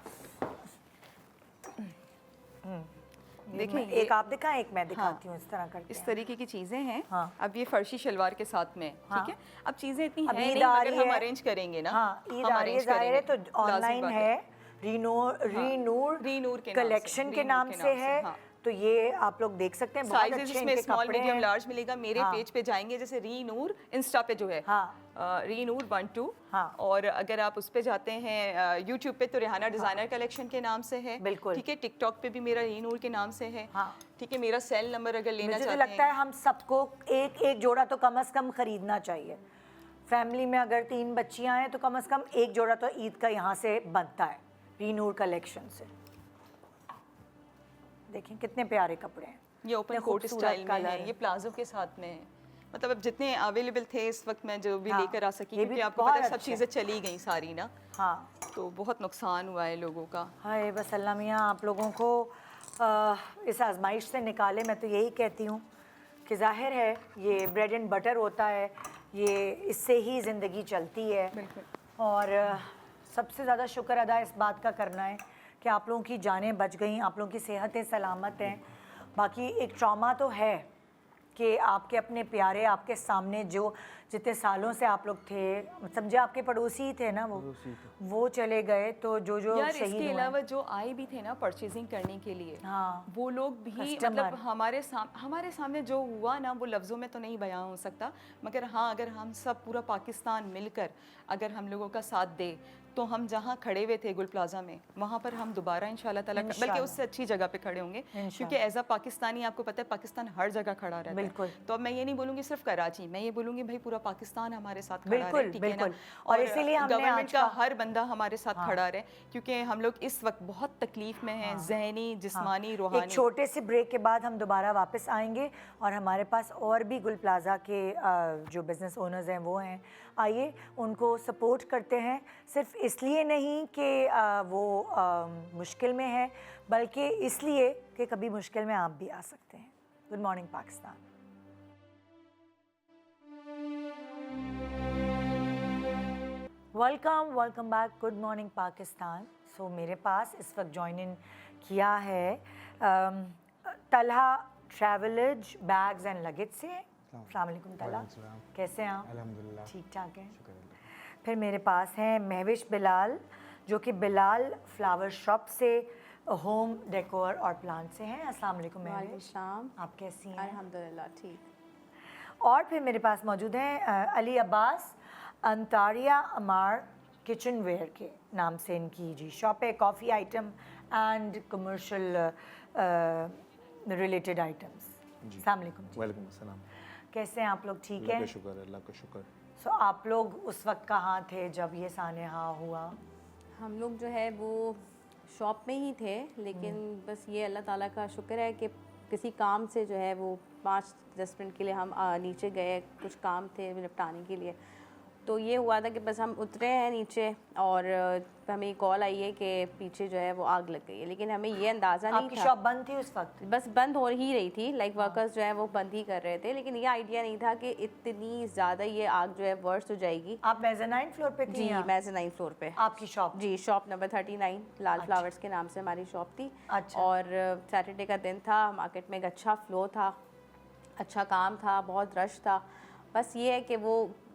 देखें, एक आप दिखाएं, एक मैं दिखाती हूँ। इस तरह करके इस तरीके की चीज़ें हैं। हाँ। अब ये फर्शी शलवार के साथ में, ठीक है। अब चीज़ें इतनी अब हैं ईद नहीं, आ मगर रही हम है। अरेंज करेंगे ना। हाँ, ईद हम आ रही है, arrange जाहिर है, करेंगे। तो ऑनलाइन लाज़मी बात है, रीनूर के नाम से, कलेक्शन के रीनूर नाम के से नाम से, है। हाँ। तो ये आप लोग देख सकते हैं, बहुत साइजेस अच्छे इसमें इनके स्मॉल, कपड़े मीडियम, हैं। लार्ज मिलेगा। मेरे हाँ। पेज पे जाएंगे, जैसे रीनूर इंस्टा पे जो है, हाँ। रीनूर 1-2। हाँ। और अगर आप उस पे जाते हैं यूट्यूब पे, तो रेहाना डिज़ाइनर कलेक्शन के नाम से है। बिल्कुल। ठीक है। टिकटॉक पे भी मेरा रीनूर के नाम से है। हाँ। ठीक है। मेरा सेल नंबर अगर लेना मुझे तो चाहते लगता है हम सबको एक एक जोड़ा तो कम से कम खरीदना चाहिए। फैमिली में अगर 3 बच्चियां हैं तो कम से कम एक जोड़ा तो ईद का यहाँ से बनता है, रीनूर कलेक्शन से। देखें कितने प्यारे कपड़े हैं। ये ओपन कोट स्टाइल में है, ये प्लाजो के साथ में है। मतलब अब जितने अवेलेबल थे इस वक्त मैं जो भी हाँ, लेकर आ सकी, ये भी क्योंकि आपको बहुत पता है सब अच्छे चीज़ें चली गई सारी ना। हाँ। तो बहुत नुकसान हुआ है लोगों का। हाय बस अल्लाह मियाँ आप लोगों को इस आजमाइश से निकाले। मैं तो यही कहती हूँ कि जाहिर है ये ब्रेड एंड बटर होता है, ये इससे ही ज़िंदगी चलती है। और सबसे ज़्यादा शुक्र अदा इस बात का करना है कि आप लोगों की जानें बच गई, आप लोगों की सेहतें सलामत हैं। बाकी एक ट्रॉमा तो है कि आपके अपने प्यारे आपके सामने जो जितने सालों से आप लोग थे, समझे आपके पड़ोसी ही थे ना, वो चले गए। तो जो यार शहीद इसके हुए अलावा जो आए भी थे ना परचेजिंग करने के लिए, हाँ, वो लोग भी मतलब हमारे सामने जो हुआ ना, वो लफ्ज़ों में तो नहीं बयां हो सकता। मगर हाँ, अगर हम सब पूरा पाकिस्तान मिलकर अगर हम लोगों का साथ दे, तो हम जहाँ खड़े हुए थे गुल प्लाजा में, वहाँ पर हम दोबारा इंशाल्लाह ताला, बल्कि उससे अच्छी जगह पे खड़े होंगे। क्योंकि एज अ पाकिस्तानी आपको पता है पाकिस्तान हर जगह खड़ा रहता है। तो अब मैं ये नहीं बोलूँगी सिर्फ कराची, मैं ये बोलूँगी भाई पूरा पाकिस्तान हमारे साथ खड़ा है, ठीक है ना। और इसीलिए गवर्नमेंट का हर बंदा हमारे साथ खड़ा रहे, क्योंकि हम लोग इस वक्त बहुत तकलीफ में हैं, जहनी, जिस्मानी, रूहानी। एक छोटे से ब्रेक के बाद हम दोबारा वापस आएंगे और हमारे पास और भी गुल प्लाजा के जो बिज़नेस ओनर्स हैं वो हैं। आइए उनको सपोर्ट करते हैं, सिर्फ इसलिए नहीं कि वो मुश्किल में है, बल्कि इसलिए कि कभी मुश्किल में आप भी आ सकते हैं। Good morning Pakistan. Welcome back. Good morning Pakistan. So मेरे पास इस वक्त ज्वाइन इन किया है Talha travelage bags and luggage से हैं। अस्सलाम वालेकुम तलहा, कैसे हैं आप? अल्हम्दुलिल्लाह, ठीक ठाक हैं। फिर मेरे पास हैं महविश बिलाल, जो कि बिलाल फ्लावर शॉप से होम डेकोर और प्लांट से हैं। अस्सलाम वालेकुम महविश, शाम, आप कैसी हैं? अल्हम्दुलिल्लाह ठीक। और फिर मेरे पास मौजूद हैं अली अब्बास, अंतारिया अमार किचन वेयर के नाम से इनकी जी शॉप है, coffee item and commercial related items. अस्सलाम वालेकुम जी। वालेकुम अस्सलाम। कैसे हैं आप लोग? ठीक अल्लाह है। का शुक्र है, अल्लाह का शुक्र। सो आप लोग उस वक्त कहाँ थे जब ये सानेहा हुआ? हम लोग जो है वो शॉप में ही थे, लेकिन बस ये अल्लाह ताला का शुक्र है कि किसी काम से जो है वो 5-10 मिनट के लिए हम नीचे गए, कुछ काम थे निपटाने के लिए। तो ये हुआ था कि बस हम उतरे हैं नीचे और हमें कॉल आई है कि पीछे जो है वो आग लग गई है, लेकिन हमें ये अंदाज़ा नहीं आपकी था। शॉप बंद थी उस वक्त? बस बंद हो ही रही थी, लाइक वर्कर्स जो है वो बंद ही कर रहे थे, लेकिन ये आइडिया नहीं था कि इतनी ज़्यादा ये आग जो है वर्स्ट हो जाएगी। आप मेज़नाइन फ्लोर पे थी? जी, या? मेज़नाइन फ्लोर पे आपकी शॉप? जी, शॉप नंबर 39 लाल फ्लावर्स के नाम से हमारी शॉप थी। अच्छा। और सैटरडे का दिन था, मार्केट में एक अच्छा फ्लो था, अच्छा काम था, बहुत रश था। बस ये है कि वो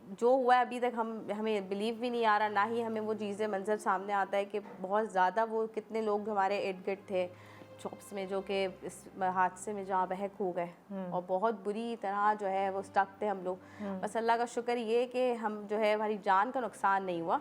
जो हुआ है अभी तक हमें बिलीव भी नहीं आ रहा, ना ही हमें वो चीज़ें मंजर सामने आता है कि बहुत ज़्यादा वो कितने लोग हमारे इर्द गिर्द थे शॉप्स में जो कि इस हादसे में जहाँ बहक हो गए और बहुत बुरी तरह जो है वो स्टक थे हम लोग। बस अल्लाह का शुक्र ये कि हम जो है हमारी जान का नुकसान नहीं हुआ,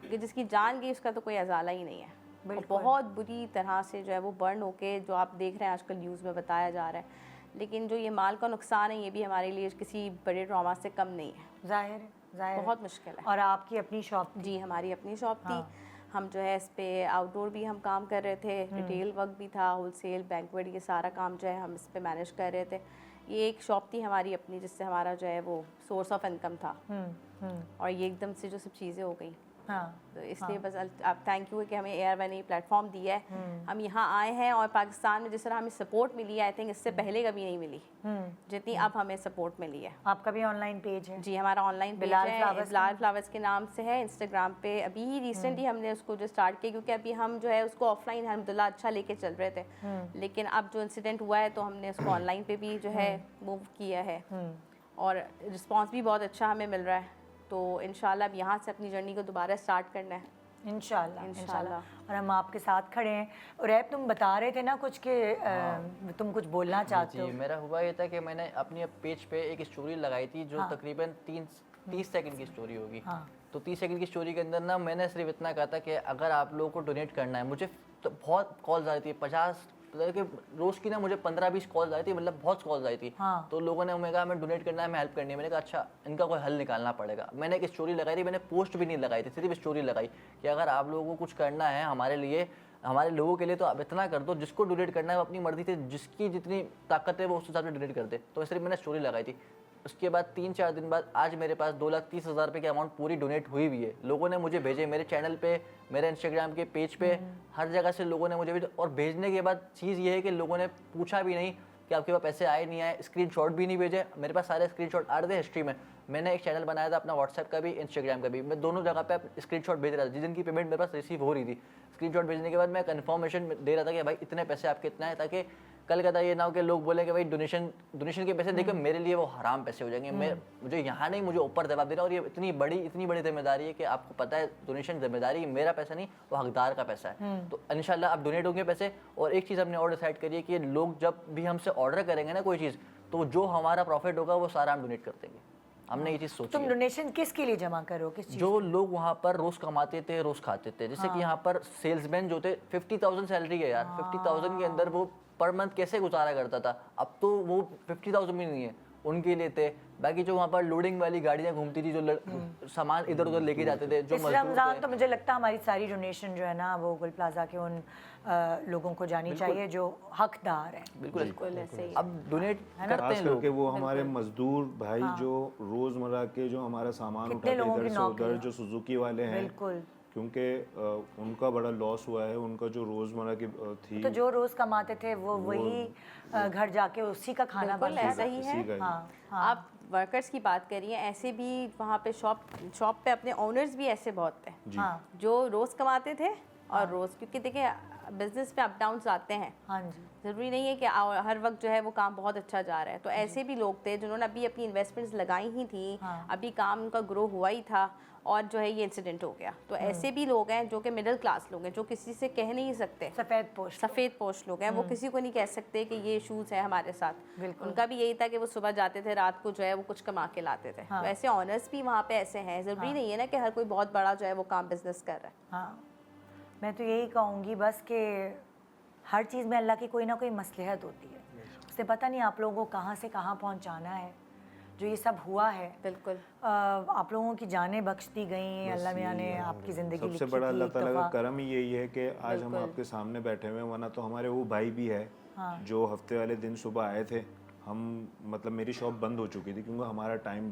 क्योंकि जिसकी जान गई उसका तो कोई अजाला ही नहीं है। और बहुत बुरी तरह से जो है वो बर्न होके जो आप देख रहे हैं आजकल न्यूज़ में बताया जा रहा है। लेकिन जो ये माल का नुकसान है ये भी हमारे लिए किसी बड़े ट्रॉमा से कम नहीं है। जाहिर है, जाहिर है। बहुत मुश्किल है। और आपकी अपनी शॉप थी? जी, हमारी अपनी शॉप थी। हाँ। हम जो है इस पे आउटडोर भी हम काम कर रहे थे, रिटेल वर्क भी था, होलसेल बैंक्वेट, ये सारा काम जो है हम इस पे मैनेज कर रहे थे। ये एक शॉप थी हमारी अपनी जिससे हमारा जो है वो सोर्स ऑफ इनकम था। और ये एकदम से जो सब चीज़ें हो गई, हाँ। तो इसलिए बस आप थैंक यू है कि हमें AR1 ने प्लेटफॉर्म दिया है। हम यहाँ आए हैं और पाकिस्तान में जिस तरह हमें सपोर्ट मिली है, आई थिंक इससे पहले कभी नहीं मिली जितनी अब हमें सपोर्ट मिली है। आपका भी ऑनलाइन पेज है? जी, हमारा ऑनलाइन पेज बिलाल है, फ्लावर्स बिलाल फ्लावर्स के नाम से है इंस्टाग्राम पे। अभी ही रिसेंटली हमने उसको जो स्टार्ट किया, क्योंकि अभी हम जो है उसको ऑफलाइन अल्हम्दुलिल्लाह अच्छा लेके चल रहे थे, लेकिन अब जो इंसिडेंट हुआ है तो हमने उसको ऑनलाइन पे भी जो है मूव किया है और रिस्पॉन्स भी बहुत अच्छा हमें मिल रहा है। तो इंशाल्लाह अब यहाँ से अपनी जर्नी को दोबारा स्टार्ट करना है इंशाल्लाह। और हम आपके साथ खड़े हैं। और ऐप तुम बता रहे थे ना कुछ कि तुम कुछ बोलना चाहते हो? जी, मेरा हुआ ये था कि मैंने अपनी पेज पे एक स्टोरी लगाई थी जो तकरीबन 30 सेकंड की स्टोरी होगी। तो 30 सेकंड की स्टोरी के अंदर ना मैंने सिर्फ इतना कहा था कि अगर आप लोगों को डोनेट करना है, मुझे तो बहुत कॉल्स आ रही थी, 50 कि रोज़ की ना मुझे 15-20 कॉल्स आई थी, मतलब बहुत कॉल्स आई थी। तो लोगों ने हमें कहा हमें डोनेट करना है, हमें हेल्प करनी है। मैंने कहा अच्छा, इनका कोई हल निकालना पड़ेगा। मैंने एक स्टोरी लगाई थी, मैंने पोस्ट भी नहीं लगाई थी, सिर्फ स्टोरी लगाई कि अगर आप लोगों को कुछ करना है हमारे लिए, हमारे लोगों के लिए, तो आप इतना कर दो, जिसको डोनेट करना है वो अपनी मर्जी से, जिसकी जितनी ताकत है वो उस हिसाब से डोनेट कर दे। तो सिर्फ मैंने स्टोरी लगाई थी। उसके बाद 3-4 दिन बाद आज मेरे पास 2,30,000 रुपये की अमाउंट पूरी डोनेट हुई हुई है। लोगों ने मुझे भेजे, मेरे चैनल पे, मेरे इंस्टाग्राम के पेज पे, हर जगह से लोगों ने मुझे भेजा। और भेजने के बाद चीज़ ये है कि लोगों ने पूछा भी नहीं कि आपके पास पैसे आए नहीं आए, स्क्रीनशॉट भी नहीं भेजे। मेरे पास सारे स्क्रीनशॉट आ रहे थे हिस्ट्री में। मैंने एक चैनल बनाया था अपना व्हाट्सएप का भी, इंस्टाग्राम का भी, मैं दोनों जगह पे स्क्रीनशॉट भेज रहा था। जिस दिन की पेमेंट मेरे पास रिसीव हो रही थी, स्क्रीनशॉट भेजने के बाद मैं कन्फर्मेशन दे रहा था कि भाई इतने पैसे आपके इतना है, ताकि कल कहता ये ना हो कि लोग बोले कि भाई डोनेशन के पैसे देखो मेरे लिए वो हराम पैसे हो जाएंगे। मैं मुझे यहाँ नहीं, मुझे ऊपर जवाब देना। और ये इतनी बड़ी जिम्मेदारी है कि आपको पता है डोनेशन जिम्मेदारी मेरा पैसा नहीं, वो हकदार का पैसा है। तो इंशाल्लाह अब डोनेट होंगे पैसे। और एक चीज़ हमने और डिसाइड करी है कि लोग जब भी हमसे ऑर्डर करेंगे ना कोई चीज़, तो जो हमारा प्रॉफिट होगा वो सारा हम डोनेट कर देंगे। हमने ये चीज़ सोची तुम है। डोनेशन किसके लिए जमा करो? किस चीज़? जो लोग वहाँ पर रोज़ कमाते थे, रोज़ खाते थे, जैसे कि यहाँ पर सेल्समैन जो थे, 50,000 सैलरी है यार। 50,000 के अंदर वो पर मंथ कैसे गुजारा करता था? अब तो वो 50,000 भी नहीं है, उनके लिए थे। बाकी जो वहाँ पर लोडिंग वाली गाड़ियाँ घूमती थी, जो सामान इधर उधर लेके जाते थे, जो इस मजदूर रमज़ान थे। तो मुझे लगता है हमारी सारी डोनेशन जो है ना वो गुल प्लाजा के उन लोगों को जानी चाहिए जो हकदार हैं। बिल्कुल ऐसे ही। अब डोनेट करते खास हैं लोग। करके वो हमारे मजदूर भाई जो रोजमर्रा के जो हमारा सामान कितने उठाते लोगों इधर की से नौकरी उधर, है। जो सुजुकी वाले हैं, बिल्कुल। क्योंकि उनका बड़ा लॉस हुआ है। उनका जो रोजमर्रा की थी, तो जो रोज़ कमाते थे वो वही घर जाके उसी का खाना बिल्कुल बनता ऐसा ही है। इसी का ही। हाँ, आप वर्कर्स की बात करिए, ऐसे भी वहाँ पे शॉप पे अपने ओनर्स भी ऐसे बहुत थे हाँ। जो रोज़ कमाते थे और रोज़, क्योंकि देखिए बिजनेस में अप डाउन्स आते हैं, हाँ जी, ज़रूरी नहीं है कि हर वक्त जो है वो काम बहुत अच्छा जा रहा है। तो ऐसे भी लोग थे जिन्होंने अभी अपनी इन्वेस्टमेंट्स लगाई ही थी, अभी काम उनका ग्रो हुआ ही था और जो है ये इंसिडेंट हो गया। तो ऐसे भी लोग हैं जो कि मिडिल क्लास लोग हैं, जो किसी से कह नहीं सकते, सफ़ेद पोश लोग हैं, वो किसी को नहीं कह सकते कि ये इशूज़ हैं हमारे साथ। उनका भी यही था कि वो सुबह जाते थे, रात को जो है वो कुछ कमा के लाते थे। तो ऐसे ऑनर्स भी वहाँ पे ऐसे हैं, ज़रूरी नहीं है ना कि हर कोई बहुत बड़ा जो है वो काम बिजनेस कर रहा है। हाँ, मैं तो यही कहूँगी बस कि हर चीज़ में अल्लाह की कोई ना कोई मसलहत होती है। उससे पता नहीं आप लोगों को कहाँ से कहाँ पहुँचाना है। जो ये सब हुआ है, बिल्कुल आप लोगों की जानें बख्श दी गई, अल्लाह मियाँ ने आपकी ज़िंदगी लिखी थी। सबसे बड़ा अल्लाह एक ताला का दफ़ा। करम ही यही है कि आज हम आपके सामने बैठे हुए हैं, वरना तो हमारे वो भाई भी है जो हफ्ते वाले दिन सुबह आए थे। हम मतलब मेरी शॉप बंद हो चुकी थी क्योंकि हमारा टाइम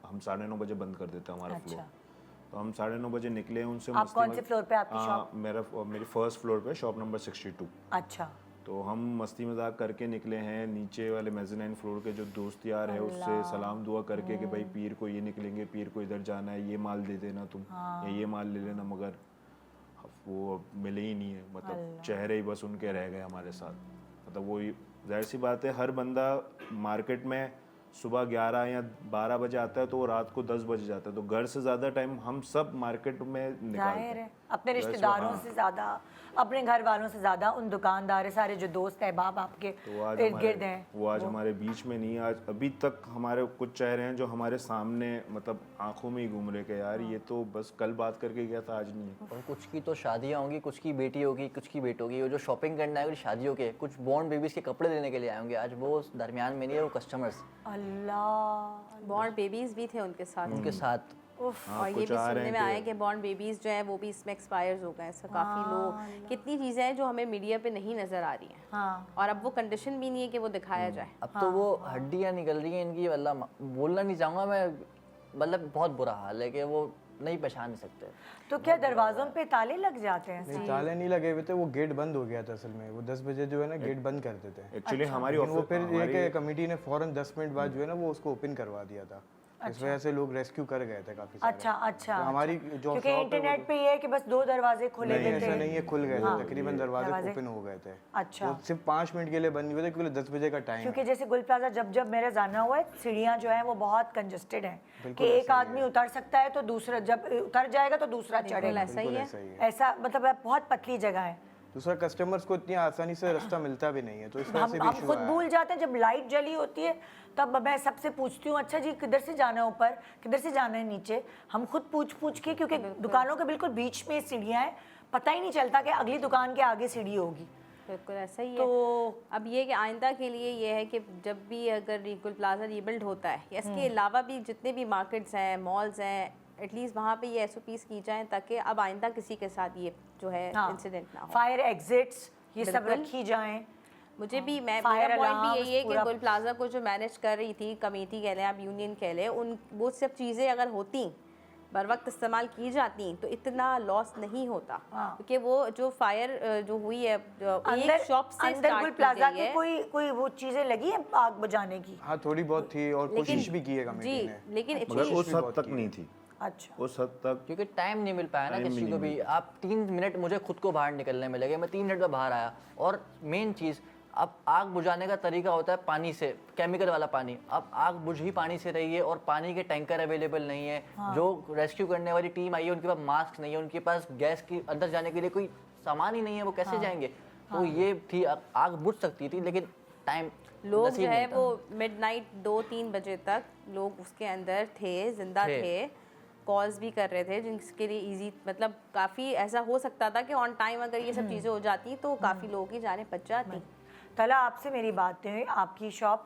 हम 9:30 बजे बंद कर देते हैं हमारा फ्लोर। तो हम 9:30 बजे निकले उनसे। आप कौन से फ्लोर पे आपकी शॉप? मेरी फर्स्ट फ्लोर पे, शॉप नंबर 62। अच्छा, तो हम मस्ती मजाक करके निकले हैं। नीचे वाले मेज़नाइन फ्लोर के जो दोस्त यार है उससे सलाम दुआ करके कि भाई पीर को ये निकलेंगे, पीर को इधर जाना है, ये माल दे देना तुम, या ये माल ले लेना, मगर वो मिले ही नहीं है। मतलब चेहरे ही बस उनके रह गए हमारे साथ। मतलब वो जाहिर सी बात है, हर बंदा मार्केट में सुबह 11 या 12 बजे आता है तो वो रात को 10 बजे जाता है। तो घर से ज़्यादा टाइम हम सब मार्केट में निकालते जाहिर हैं। है अपने रिश्तेदारों से ज़्यादा, अपने घर वालों से ज़्यादा उन दुकानदार सारे जो दोस्त अहबाब आपके तो आज इर्द गिर्द हैं, वो आज हमारे बीच में नहीं। आज अभी तक हमारे कुछ चेहरे हैं जो हमारे सामने मतलब आंखों में ही घूम रहे के यार ये तो बस कल बात करके गया था, आज नहीं है। और कुछ की तो शादियाँ होंगी, कुछ की बेटी होगी, कुछ की बेट होगी, वो जो शॉपिंग करने आएंगे शादियों के, कुछ बॉर्न बेबीज़ के कपड़े लेने के लिए आएंगे, आज वो दरमियान में नहीं है वो कस्टमर्स अल्लाह बॉर्न बेबीज भी थे उनके साथ। उनके साथ। और ये भी सुनने में आया कि बॉर्न बेबीज जो है वो भी इसमें एक्सपायर्स हो गए। ऐसा काफ़ी लोग, कितनी चीज़ें हैं जो हमें मीडिया पे नहीं नज़र आ रही हैं, और अब वो कंडीशन भी नहीं है कि वो दिखाया जाए। अब तो वो हड्डियाँ निकल रही हैं इनकी, मतलब बोलना नहीं चाहूँगा मैं, मतलब बहुत बुरा हाल है कि वो नहीं पहचान नहीं सकते। तो क्या दरवाज़ों पे ताले लग जाते हैं? नहीं, ताले नहीं लगे हुए थे, वो गेट बंद हो गया था असल में। वो 10 बजे जो है ना गेट बंद कर देते हैं। एक्चुअली हमारी वो फिर ये कि कमेटी ने फौरन 10 मिनट बाद जो है ना वो उसको ओपन करवा दिया था। इस वजह से लोग रेस्क्यू कर गए थे काफी सारे। अच्छा, तो हमारी जो क्योंकि इंटरनेट पे ये है कि बस 2 दरवाजे खुले नहीं, थे। ऐसा नहीं है, खुल गए थे तकरीबन दरवाजे ओपन हो गए थे। अच्छा, वो सिर्फ 5 मिनट के लिए बंद हुए थे क्योंकि 10 बजे का टाइम है। क्योंकि जैसे गुल प्लाजा जब मेरा जाना हुआ है, सीढ़ियाँ जो है वो बहुत कंजस्टेड हैं कि एक आदमी उतर सकता है तो दूसरा जब उतर जाएगा तो दूसरा चढ़ेगा। ऐसा ही है, ऐसा मतलब बहुत पतली जगह है। दूसरा कस्टमर्स को इतनी आसानी से रास्ता मिलता भी नहीं है, तो इस वजह से भी हम इशू खुद आया। भूल जाते हैं। जब लाइट जली होती है तब मैं सबसे पूछती हूँ, अच्छा जी किधर से जाना है ऊपर, किधर से जाना है नीचे। हम खुद पूछ के, क्योंकि दुकानों के बिल्कुल बीच में सीढ़ियाँ हैं, पता ही नहीं चलता कि अगली दुकान के आगे सीढ़ी होगी। बिल्कुल ऐसा ही है। तो अब ये कि आइंदा के लिए ये है कि जब भी अगर गुल प्लाजा रीबिल्ड होता है, या इसके अलावा भी जितने भी मार्केट्स हैं, मॉल्स हैं, एटलीस्ट वहाँ पे ये SOPs की जाएं ताकि अब आइंदा किसी के साथ ये जो है इंसिडेंट ना हो। फायर एग्जिट्स ये सब बिल्कुल। रखी जाएं। मुझे भी मेरा Fire पॉइंट भी alarms यही है कि पूरा- गुल प्लाजा को जो मैनेज कर रही थी कमेटी कह लें, आप यूनियन कह लें, उन वो सब चीज़ें अगर होती बर वक्त इस्तेमाल की जाती तो इतना लॉस नहीं होता। क्योंकि वो जो फायर जो हुई है जो एक शॉप से अंदर गुल स्टार्ट की प्लाजा गई के है, कोई वो चीजें लगी हैं आग बुझाने की? हाँ थोड़ी बहुत थी और कोशिश भी की है कमेटी जी, ने। लेकिन मगर इतनी उस हद तक नहीं थी, अच्छा, उस हद तक। क्योंकि टाइम नहीं मिल पाया ना किसी को भी। आप 3 मिनट मुझे खुद को बाहर निकलने में लगे, मैं 3 मिनट में बाहर आया। और मेन चीज़, अब आग बुझाने का तरीका होता है पानी से, केमिकल वाला पानी। अब आग बुझ ही पानी से रही है और पानी के टैंकर अवेलेबल नहीं है। जो रेस्क्यू करने वाली टीम आई है उनके पास मास्क नहीं है, उनके पास गैस के अंदर जाने के लिए कोई सामान ही नहीं है, वो कैसे जाएंगे? तो ये थी, आग बुझ सकती थी लेकिन टाइम लोग जो है वो मिडनाइट 2-3 बजे तक लोग उसके अंदर थे, जिंदा थे, कॉल्स भी कर रहे थे, जिनके लिए इजी मतलब काफ़ी ऐसा हो सकता था कि ऑन टाइम अगर ये सब चीज़ें हो जाती तो काफ़ी लोगों की जानें बच जाती। तला आपसे मेरी बात नहीं हुई। आपकी शॉप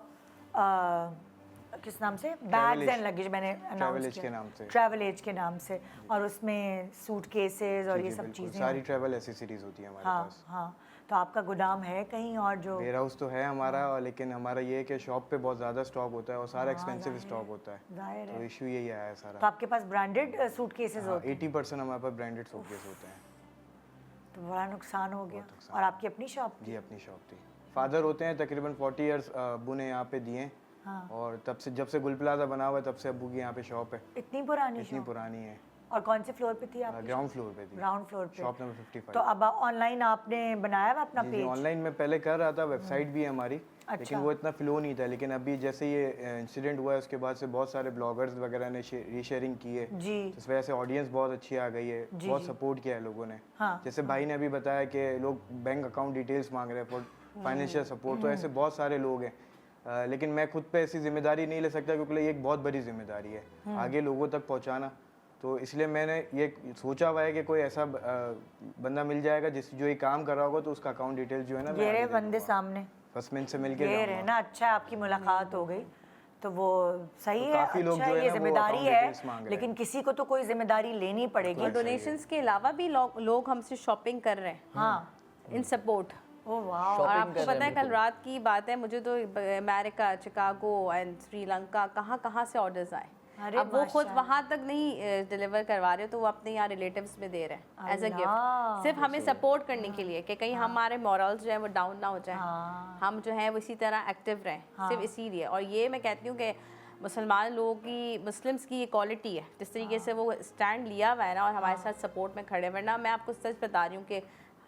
किस नाम से? बैग्स एंड लगेज मैंने अनाउंस एज के नाम से। ट्रैवल एज के नाम से, और उसमें सूट केसेस और ये सब बिल्कुल, चीज़ें। सारी ट्रैवल एसेसरीज होती है हमारे हाँ पास। हाँ, तो आपका गोदाम है कहीं और जो? वेयर हाउस तो है हमारा, लेकिन हमारा ये है कि शॉप पे बहुत ज़्यादा स्टॉक होता है और सारा एक्सपेंसिव स्टॉक होता है, जाहिर तो है। इशू यही आया है तो सारा। आपके पास ब्रांडेड सूट केसेस होते हैं? 80% हमारे पास ब्रांडेड सूटकेस होते हैं। तो बड़ा नुकसान हो गया। और आपकी अपनी शॉप? जी अपनी शॉप थी। फादर होते हैं तकरीबन 40 इयर्स अब्बू ने यहाँ पे दिए, और तब से जब से गुल प्लाजा बना हुआ है तब से अब्बू की यहाँ पे शॉप है। इतनी पुरानी इतनी शॉप? पुरानी है। और कौन से फ्लोर पे थी आप? ग्राउंड फ्लोर पे थी, ग्राउंड फ्लोर पे। Shop number 55। तो अब ऑनलाइन आपने बनाया हुआ अपना पेज? ऑनलाइन मैं पहले कर रहा था, वेबसाइट भी है हमारी, लेकिन वो इतना फ्लो नहीं था। लेकिन अभी जैसे ये इंसिडेंट हुआ है उसके बाद से बहुत सारे ब्लॉगर्स वगैरह ने रीशेयरिंग की है, जी। तो इस वजह से ऑडियंस बहुत अच्छी आ गई है, बहुत सपोर्ट किया है लोगों ने। जैसे भाई ने अभी बताया कि लोग बैंक अकाउंट डिटेल्स मांग रहे हैं फॉर फाइनेंशियल सपोर्ट, तो ऐसे बहुत सारे लोग हैं। लेकिन मैं खुद पे ऐसी जिम्मेदारी नहीं ले सकता क्योंकि ये एक बहुत बड़ी जिम्मेदारी है आगे लोगों तक पहुंचाना। तो इसलिए मैंने ये सोचा हुआ है कि कोई ऐसा बंदा मिल जाएगा जो ये काम कर रहा होगा, तो उसका अकाउंट डिटेल्स जो है ना ये रहे बंदे सामने, बस मैं इनसे मिल के ये रहे ना। अच्छा है, आपकी मुलाकात हो गई तो वो सही है। काफी लोग अच्छा जो है ये ना वो जिम्मेदारी account है, details मांग रहे हैं। लेकिन किसी को तो कोई जिम्मेदारी लेनी पड़ेगी। और डोनेशंस के अलावा भी लोग हमसे शॉपिंग कर रहे हैं हाँ, इन सपोर्ट। ओह वाह। और आपको पता है कल रात की बात है, मुझे तो अमेरिका, चिकागो एंड श्रीलंका कहाँ से ऑर्डर्स आए। अब वो खुद वहाँ तक नहीं डिलीवर करवा रहे, तो वो अपने यहाँ रिलेटिव्स में दे रहे हैं एज अ गिफ्ट, सिर्फ हमें सपोर्ट करने के लिए कि कहीं हमारे मॉरल्स जो है वो डाउन ना हो जाए, हम जो है वो इसी तरह एक्टिव रहें, सिर्फ इसीलिए। और ये मैं कहती हूँ कि मुसलमान लोगों की, मुस्लिम्स की इक्वालिटी है, जिस तरीके से वो स्टैंड लिया हुआ है ना और हमारे साथ सपोर्ट में खड़े। वरना मैं आपको सच बता रही हूँ कि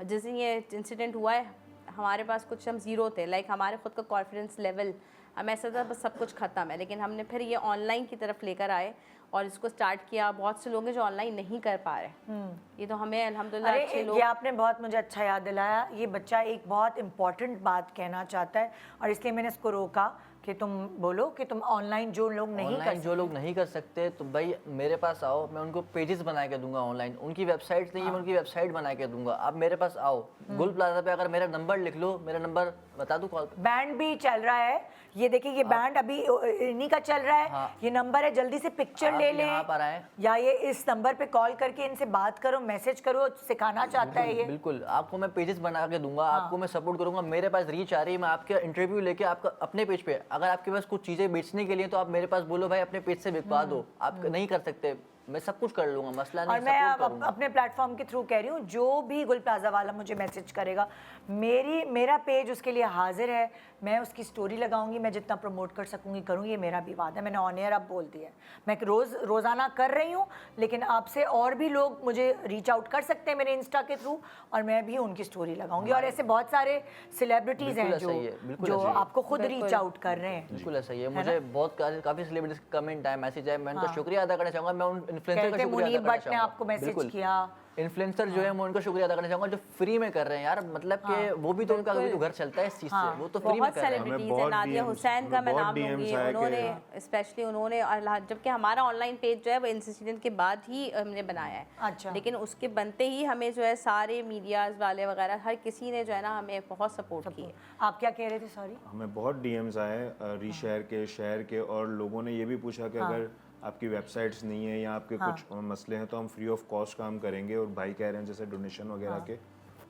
जिस दिन ये इंसिडेंट हुआ है हमारे पास कुछ हम ज़ीरो थे, लाइक हमारे खुद का कॉन्फिडेंस लेवल, हम ऐसा था बस सब कुछ ख़त्म है। लेकिन हमने फिर ये ऑनलाइन की तरफ लेकर आए और इसको स्टार्ट किया। बहुत से लोग हैं जो ऑनलाइन नहीं कर पा रहे, ये तो हमें अल्हम्दुलिल्लाह अच्छे अरे लोग। ये आपने बहुत मुझे अच्छा याद दिलाया। ये बच्चा एक बहुत इम्पोर्टेंट बात कहना चाहता है और इसलिए मैंने इसको रोका कि तुम बोलो कि तुम ऑनलाइन जो लोग नहीं कर जो लोग नहीं कर सकते तो भाई मेरे पास आओ, मैं उनको पेजेस बना के दूंगा ऑनलाइन। उनकी वेबसाइट नहीं है, मैं उनकी वेबसाइट बना के दूंगा। आप मेरे पास आओ, गुल प्लाजा पे अगर मेरा नंबर लिख लो, मेरा नंबर बता दूं कॉल पे। बैंड भी चल रहा है, ये देखिए ये बैंड अभी इन्हीं का चल रहा है। ये नंबर है, जल्दी से पिक्चर ले लें यहाँ पर आए या ये इस नंबर पे कॉल करके इनसे बात करो, मैसेज करो, सिखाना चाहता है ये। बिल्कुल, आपको मैं पेजेस बना के दूंगा, आपको मैं सपोर्ट करूंगा। मेरे पास रीच आ रही है, मैं आपके इंटरव्यू लेके आपका अपने पेज पे, अगर आपके पास कुछ चीजें बेचने के लिए तो आप मेरे पास बोलो भाई अपने पेज से बिकवा दो। आप नहीं कर सकते, मैं सब कुछ कर लूंगा, मसला नहीं। और मैं अपने प्लेटफॉर्म के थ्रू कह रही हूँ, जो भी गुल प्लाजा वाला मुझे मैसेज करेगा, मेरा पेज उसके लिए हाजिर है। मैं उसकी स्टोरी लगाऊंगी, मैं जितना प्रमोट कर सकूंगी करूँगी, ये मेरा भी वादा है। मैंने ऑन एयर अब बोल दिया है, मैं रोज़ाना कर रही हूँ, लेकिन आपसे और भी लोग मुझे रीच आउट कर सकते हैं मेरे इंस्टा के थ्रू और मैं भी उनकी स्टोरी लगाऊंगी। और ऐसे बहुत सारे सेलिब्रिटीज़ हैं जो आपको खुद रीच आउट कर रहे हैं। बिल्कुल ऐसा ही है। मुझे बहुत काफ़ी सेलिब्रिटीज कमेंट आए, मैसेज आए, मैं उनका शुक्रिया अदा करना चाहूँगा। मैं उन इन्फ्लुएंसर का शुक्रिया अदा करना चाहूँगा। आपको मैसेज किया, इन्फ्लुएंसर जो है मैं उनका शुक्रिया अदा करना चाहूँगा जो फ्री में कर रहे हैं यार। मतलब कि वो भी तो उनका भी तो घर चलता है इस चीज़ से, वो तो फ्री में बहुत कर रहे हैं। सेलिब्रिटीज हैं, नादिया हुसैन का मैं नाम लूँगी, उन्होंने स्पेशली उन्होंने, जबकि हमारा ऑनलाइन पेज जो है वो इंसिडेंट के बाद ही हमने बनाया है। अच्छा। लेकिन उसके बनते ही हमें जो है सारे मीडियाज वाले वगैरह हर किसी ने जो है ना हमें बहुत सपोर्ट किया। आप क्या कह रहे थे? सॉरी। हमें बहुत डीएम्स आए रीशेयर के, शेयर के, और लोगों ने ये भी पूछा कि अगर आपकी वेबसाइट्स नहीं है या आपके कुछ मसले हैं तो हम फ्री ऑफ कॉस्ट काम करेंगे। और भाई कह रहे हैं जैसे डोनेशन वगैरह के,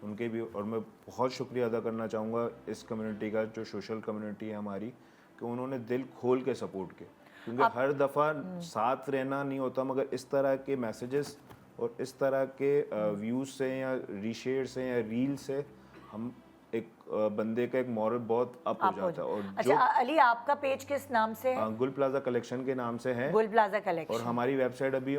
उनके भी। और मैं बहुत शुक्रिया अदा करना चाहूँगा इस कम्युनिटी का, जो सोशल कम्युनिटी है हमारी, कि उन्होंने दिल खोल के सपोर्ट किया। क्योंकि हर दफ़ा साथ रहना नहीं होता, मगर इस तरह के मैसेजेस और इस तरह के व्यूज़ से या रीशेयर से या रील से हम एक बंदे का एक मॉरल बहुत अप हो जाता है। और अच्छा अली, आपका पेज किस नाम से है? गुल प्लाजा कलेक्शन के नाम से है। गुल प्लाजा कलेक्शन। और हमारी वेबसाइट अभी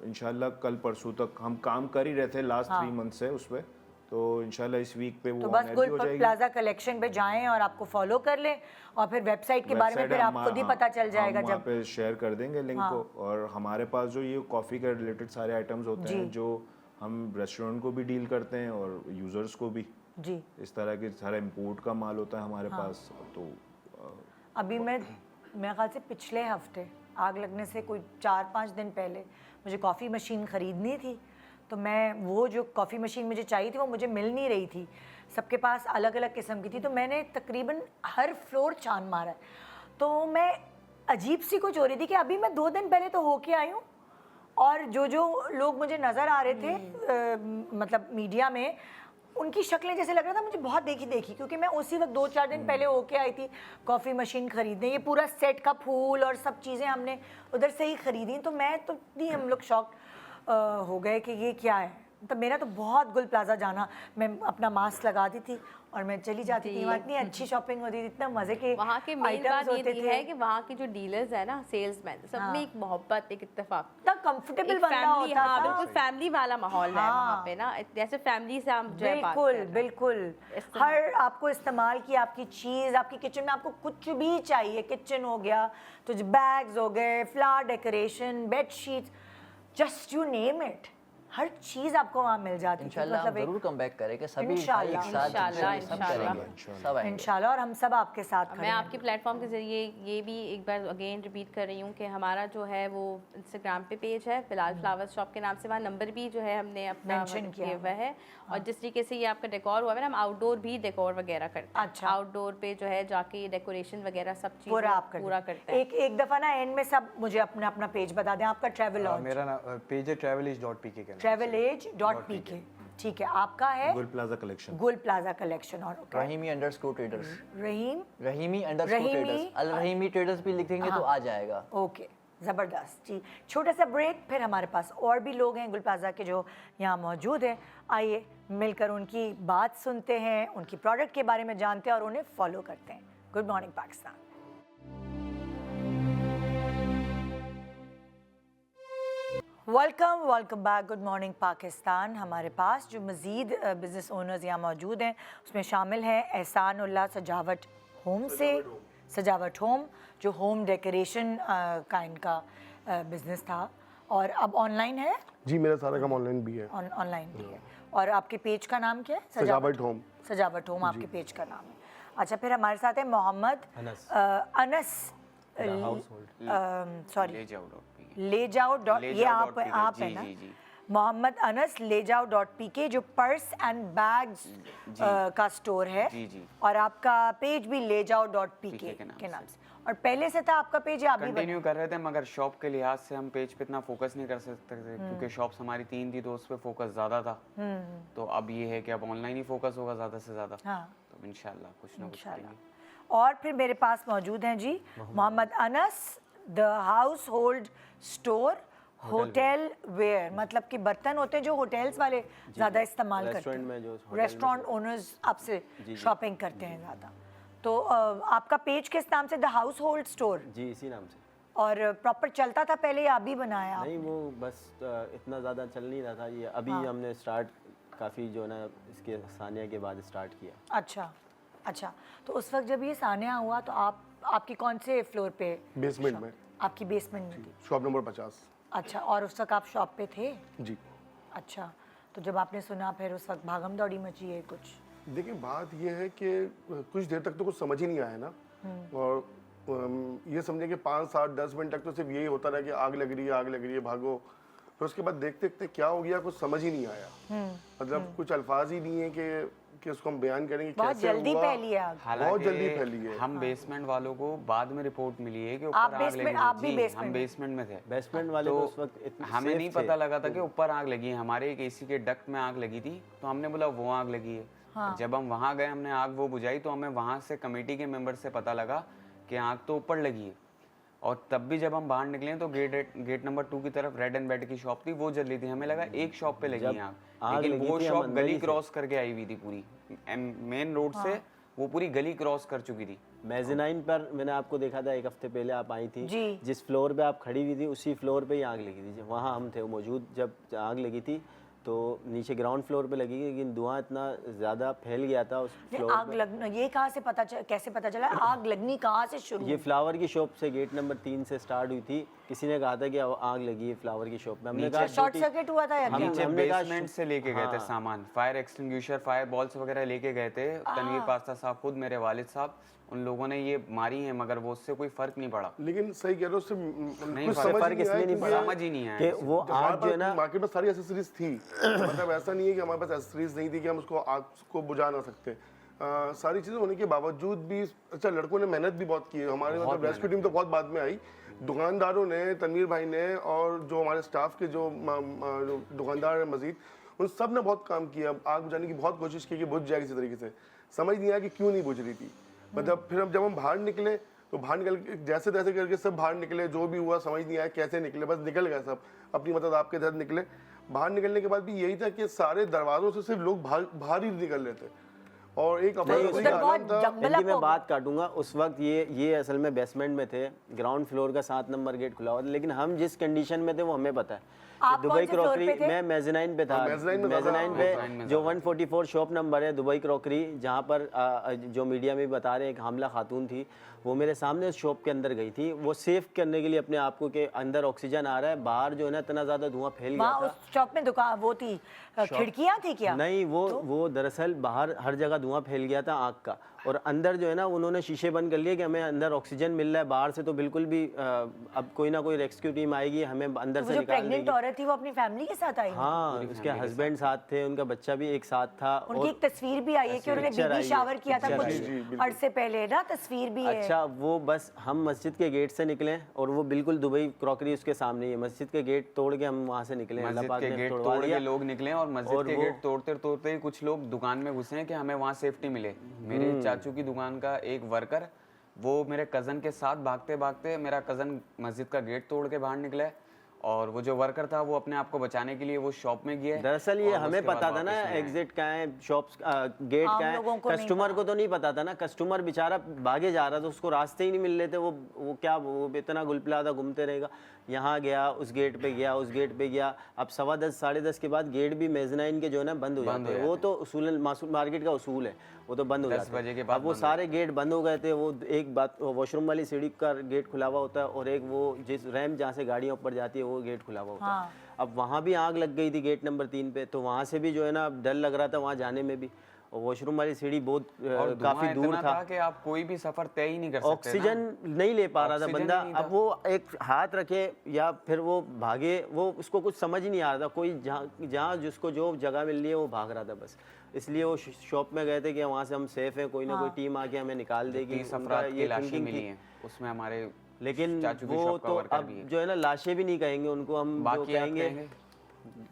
इंशाल्लाह कल परसों तक हम काम कर ही रहे थे, लास्ट 3 मंथ से उस पर। तो इंशाल्लाह इस वीक पे वो तो बस गुल प्लाजा कलेक्शन पे जाएं और आपको फॉलो कर लें और फिर वेबसाइट के बारे में फिर आपको खुद ही पता चल जाएगा। जब पे शेयर कर देंगे लिंक को। और हमारे पास जो ये कॉफ़ी के रिलेटेड सारे आइटम्स होते हैं, जो हम रेस्टोरेंट को भी डील करते हैं और यूज़र्स को भी जी, इस तरह के सारा इंपोर्ट का माल होता है हमारे पास। तो अभी मेरे ख्याल से पिछले हफ्ते आग लगने से कोई 4-5 दिन पहले मुझे कॉफ़ी मशीन ख़रीदनी थी। तो मैं वो जो कॉफ़ी मशीन मुझे चाहिए थी वो मुझे मिल नहीं रही थी, सबके पास अलग अलग किस्म की थी। तो मैंने तकरीबन हर फ्लोर छान मारा है। तो मैं अजीब सी कुछ हो रही थी कि अभी मैं 2 दिन पहले तो होके आई हूँ और जो लोग मुझे नज़र आ रहे थे मतलब मीडिया में, उनकी शक्लें जैसे लग रहा था मुझे बहुत देखी, क्योंकि मैं उसी वक्त 2-4 दिन पहले होके आई थी कॉफ़ी मशीन ख़रीदने। ये पूरा सेट का फूल और सब चीज़ें हमने उधर से ही ख़रीदी। तो मैं तो नहीं, हम लोग शॉक हो गए कि ये क्या है। तो मेरा तो बहुत गुल प्लाजा जाना, मैं अपना मास्क लगाती थी और मैं चली जाती थी, वहाँ इतनी अच्छी शॉपिंग होती थी, इतना मजे के वहाँ के मेन आइटम्स बात होते ये थे, है कि वहाँ की जो डीलर्स है ना, सेल्समैन, सब में एक मोहब्बत, एक इत्तेफाक, इतना कंफर्टेबल एक बंदा फैमिली, होता हाँ था। बिल्कुल फैमिली वाला माहौल है वहाँ पे ना, जैसे फैमिली से हम जो है बात बिल्कुल कर रहे हैं। बिल्कुल, हर आपको इस्तेमाल की आपकी चीज़, आपकी किचन में आपको कुछ भी चाहिए, किचन हो गया तो बैग्स हो गए, flower decoration, bedsheet, just you name it, हर चीज़ आपको वहाँ मिल जाती थी। इंशाल्लाह हम जरूर कम बैक करें कि सभी भाई इंशाल्लाह, एक साथ इंशाल्लाह, सब इंशाल्लाह। करेंगे, सब आएंगे। इंशाल्लाह, और हम सब आपके साथ खड़े मैं हैं। आपके प्लेटफॉर्म के ज़रिए ये भी एक बार अगेन रिपीट कर रही हूँ कि हमारा जो है वो इंस्टाग्राम पे पेज है फिलहाल फ्लावर्स शॉप के नाम से, वहाँ नंबर भी जो है हमने अपना Mention मतलब किया किया हुआ है। और जिस तरीके से ये आपका डेकोर हुआ है ना, हम आउटडोर भी डेकोर वगैरह करते हैं। अच्छा। आउटडोर पे जो है जाके डेकोरेशन वगैरह सब चीज़ पूरा आप पूरा करते हैं। एक दफ़ा ना एंड में सब मुझे अपना अपना पेज बता दें, आपका ट्रैवल लॉन्च, मेरा ना पेज है travelage.pk के नाम से। travelage.pk, ठीक है, आपका है गुल प्लाजा कलेक्शन। गुल प्लाजा कलेक्शन, और रहीमी_ट्रेडर्स, रहीम, रहीमी_ट्रेडर्स, रहीमी, अल रहीमी ट्रेडर्स भी लिख देंगे तो आ जाएगा। ओके, ज़बरदस्त जी। छोटा सा ब्रेक, फिर हमारे पास और भी लोग हैं गुल प्लाजा के जो यहाँ मौजूद हैं, आइए मिलकर उनकी बात सुनते हैं, उनकी प्रोडक्ट के बारे में जानते हैं और उन्हें फॉलो करते हैं। Good morning Pakistan. Welcome back, good morning Pakistan. हमारे पास जो मज़ीद बिज़नेस ओनर्स यहाँ मौजूद हैं उसमें शामिल हैं एहसानुल्लाह सजावट होम से, सजावट होम जो होम डेकोरेशन का इनका बिज़नेस था और अब ऑनलाइन है। जी, मेरा सारा काम ऑनलाइन भी है। ऑनलाइन भी है। और आपके पेज का नाम क्या है? सजावट होम। सजावट होम आपके पेज का नाम है। अच्छा, फिर हमारे साथ है मोहम्मद अनस, सॉरी ले जाओ डॉट, ये आप है ना, मोहम्मद अनस ले जाओ .pk जो पर्स एंड बैग्स का स्टोर है, और आपका पेज भी ले जाओ .pk के नाम से। और पहले से था आपका पेज या अभी कंटिन्यू कर रहे थे, मगर शॉप के लिहाज से हम पेज पे इतना फोकस नहीं कर सकते थे क्योंकि शॉप्स हमारी 3 थी तो उस पे फोकस ज़्यादा था। तो अब ये है कि अब ऑनलाइन ही फोकस होगा ज़्यादा से ज़्यादा। हाँ, तो इंशाल्लाह कुछ ना कुछ करेंगे। और फिर मेरे पास मौजूद हैं जी Mohammad Anas the household store hotel ware, मतलब कि बर्तन होते हैं जो होटल्स वाले ज़्यादा इस्तेमाल करते हैं, रेस्टोरेंट ओनर्स आपसे शॉपिंग करते हैं ज़्यादा। तो आपका पेज किस नाम से? The household store. जी, इसी नाम से। और प्रॉपर चलता था पहले या अभी बनाया आप? नहीं, वो बस इतना ज़्यादा चल नहीं रहा था, ये अभी हमने स्टार्ट काफ़ी जो ना इसके सानिया के बाद स्टार्ट किया। अच्छा, तो उस वक्त जब ये सानिया हुआ तो आपकी कौन से फ्लोर पे? बेसमेंट में। आपकी बेसमेंट में थी? Shop number 50। अच्छा, और उस वक्त आप शॉप पे थे? जी। अच्छा, तो जब आपने सुना फिर उस वक्त भागम दौड़ी मची है कुछ? देखिए, बात ये है कि कुछ देर तक तो कुछ समझ ही नहीं आया ना, और ये समझे कि 5, 7, 10 मिनट तक तो सिर्फ यही होता रहा कि आग लग रही है भागो। फिर उसके बाद देखते देखते क्या हो गया कुछ समझ ही नहीं आया। मतलब कुछ अल्फाज ही नहीं है कि उसको हम बयान करेंगे बहुत कैसे जल्दी हुआ। फैली आग। बहुत जल्दी फैली है। हम बेसमेंट वालों को बाद में रिपोर्ट मिली है कि आप ऊपर आग basement- लगी आप है। भी जी, basement हम में? बेसमेंट में थे। बेसमेंट वाले तो तो उस वक्त इतने हमें नहीं safe थे। पता लगा था कि ऊपर आग लगी है। हमारे एक एसी के डक्ट में आग लगी थी, तो हमने बोला वो आग लगी है। जब हम वहाँ गए, हमने आग वो बुझाई, तो हमें वहाँ से कमेटी के मेंबर से पता लगा कि आग तो ऊपर लगी है। और तब भी जब हम बाहर निकले तो गेट नंबर 2 की तरफ रेड एंड बेड की शॉप थी, वो जल रही थी। हमें लगा एक शॉप पे लगी है आग, लेकिन वो शॉप गली क्रॉस करके आई हुई थी, पूरी मेन रोड से वो पूरी गली क्रॉस कर चुकी थी। मेज़नाइन पर मैंने आपको देखा था 1 हफ्ते पहले, आप आई थी। जी। जिस फ्लोर पे आप खड़ी हुई थी उसी फ्लोर पे ही आग लगी थी, वहाँ हम थे मौजूद जब आग लगी थी। तो नीचे ग्राउंड फ्लोर पे लगी, लेकिन धुआं इतना ज़्यादा फैल गया था उस फ्लोर आग लगना ये कहाँ से कैसे पता चला? आग लगनी कहाँ से शुरू? ये फ्लावर की शॉप से गेट नंबर 3 से स्टार्ट हुई थी। किसी ने कहा था कि आग लगी है फ्लावर की शॉप में। हमने कहा शॉर्ट सर्किट हुआ था या क्या? नीचे हमने कहा बेसमेंट से लेके गए थे सामान, फायर एक्सटिंग्विशर, फायर बॉल्स वगैरह लेके गए थे। तनवीर पास्ता साहब, खुद मेरे वालिद साहब, उन लोगों ने ये मारी है, मगर वो उससे कोई फर्क नहीं पड़ा। लेकिन सही कह रहे हो, उससे नहीं, कुछ फर्क समझ इसलिए नहीं पड़ा समझ ही नहीं आया कि वो आग जो है ना, मार्केट में सारी एसेसरीज थी। मतलब ऐसा नहीं है कि हमारे पास एसेसरीज नहीं थी कि हम उसको आग को बुझा ना सकते। सारी चीज़ें होने के बावजूद भी अच्छा, लड़कों ने मेहनत भी बहुत की है। हमारे मतलब रेस्क्यू टीम तो बहुत बाद में आई। दुकानदारों ने, तनवीर भाई ने, और जो हमारे स्टाफ के जो दुकानदार हैं मजीद, उन सब ने बहुत काम किया। आग बुझाने की बहुत कोशिश की कि बुझ जाए किसी तरीके से। समझ नहीं आया कि क्यों नहीं बुझ रही थी। मतलब फिर जब हम बाहर निकले तो बाहर निकल के जैसे तैसे करके सब बाहर निकले। जो भी हुआ समझ नहीं आया कैसे निकले, बस निकल गए सब अपनी मतलब आपके तहत निकले। बाहर निकलने के बाद भी यही था कि सारे दरवाजों से सिर्फ लोग बाहर ही निकल रहे थे और एक उधर बहुत जंगल इनकी मैं बात काटूंगा। उस वक्त ये असल में बेसमेंट में थे, ग्राउंड फ्लोर का 7 नंबर गेट खुला हुआ था, लेकिन हम जिस कंडीशन में थे वो हमें पता है। आप दुबई कौन से फ्लोर क्रॉकरी पे थे? मैं मेज़नाइन पे था। मेज़नाइन पे जो 144 शॉप नंबर है दुबई क्रॉकरी, जहाँ पर जो मीडिया में बता रहे हैं एक हामला खातून थी, वो मेरे सामने उस शॉप के अंदर गई थी। वो सेफ करने के लिए अपने आप को के अंदर ऑक्सीजन आ रहा है, बाहर जो है ना इतना ज़्यादा धुआं फैल गया था। उस शॉप में दुकान वो थी, खिड़कियां थी क्या? नहीं, वो दरअसल बाहर हर जगह धुआं फैल गया था आग का, और अंदर जो है ना उन्होंने शीशे बंद कर लिए कि हमें अंदर ऑक्सीजन मिल रहा है, बाहर से तो बिल्कुल भी अब कोई ना कोई रेस्क्यू टीम आएगी हमें अंदर से जो निकाल प्रेग्नेंट देगी। औरत थी वो अपनी फैमिली के साथ आई? हाँ, उसके हस्बैंड साथ थे, उनका बच्चा भी एक साथ था। उनकी एक तस्वीर भी आई है कि उन्होंने बेबी शावर किया था कुछ अरसे पहले ना, तस्वीर भी है। अच्छा, वो बस हम मस्जिद के गेट से निकले और वो बिल्कुल दुबई क्रॉकरी उसके सामने ही है, मस्जिद के गेट तोड़ के हम वहाँ से निकले। मस्जिद के गेट तोड़ के लोग निकले और मस्जिद के गेट तोड़ते तोड़ते ही कुछ लोग दुकान में घुसे हैं कि हमें वहाँ सेफ्टी मिले। मेरे चाचू की दुकान का एक वर्कर वो मेरे कज़न के साथ भागते भागते मेरा कज़न मस्जिद का गेट तोड़ के बाहर निकला है, और वो जो वर्कर था वो अपने आप को बचाने के लिए वो शॉप में गया। दरअसल ये हमें पता था ना एग्जिट कहाँ है, शॉप्स गेट कहाँ है, कस्टमर को तो नहीं पता था ना। कस्टमर बेचारा भागे जा रहा था, उसको रास्ते ही नहीं मिल रहे थे। वो इतना गुलपलादा घूमते रहेगा, यहाँ गया उस गेट पे गया उस गेट पे गया। अब 10:15 साढ़े 10 के बाद गेट भी मेज़नाइन के जो है ना बंद हो जाते हैं। वो तो उसूल मार्केट का उसूल है, वो तो बंद हो जाते हैं 10 बजे के बाद। अब वो सारे गेट बंद हो गए थे। वो एक बात, वॉशरूम वाली सीढ़ी का गेट खुला हुआ होता है, और एक वो जिस रैम्प जहाँ से गाड़ियाँ ऊपर जाती है वो गेट खुला हुआ होता है। अब वहाँ भी आग लग गई थी गेट नंबर 3 पे, तो वहाँ से भी जो है ना डर लग रहा था वहाँ जाने में भी। और वॉशरूम वाली सीढ़ी बहुत काफी दूर था कि आप कोई भी सफर तय ही नहीं कर सकते। ऑक्सीजन नहीं ले पा रहा था बंदा। अब वो एक हाथ रखे या फिर वो भागे, वो उसको कुछ समझ ही नहीं आ रहा था। कोई जहाँ जिसको जो जगह मिल रही है वो भाग रहा था बस। इसलिए वो शॉप में गए थे कि वहाँ से हम सेफ हैं, कोई ना कोई टीम आके हमें निकाल देगी। ये लाशें मिली हैं उसमें हमारे, लेकिन वो तो अब जो है ना लाशें भी नहीं कहेंगे उनको, हम जो कहेंगे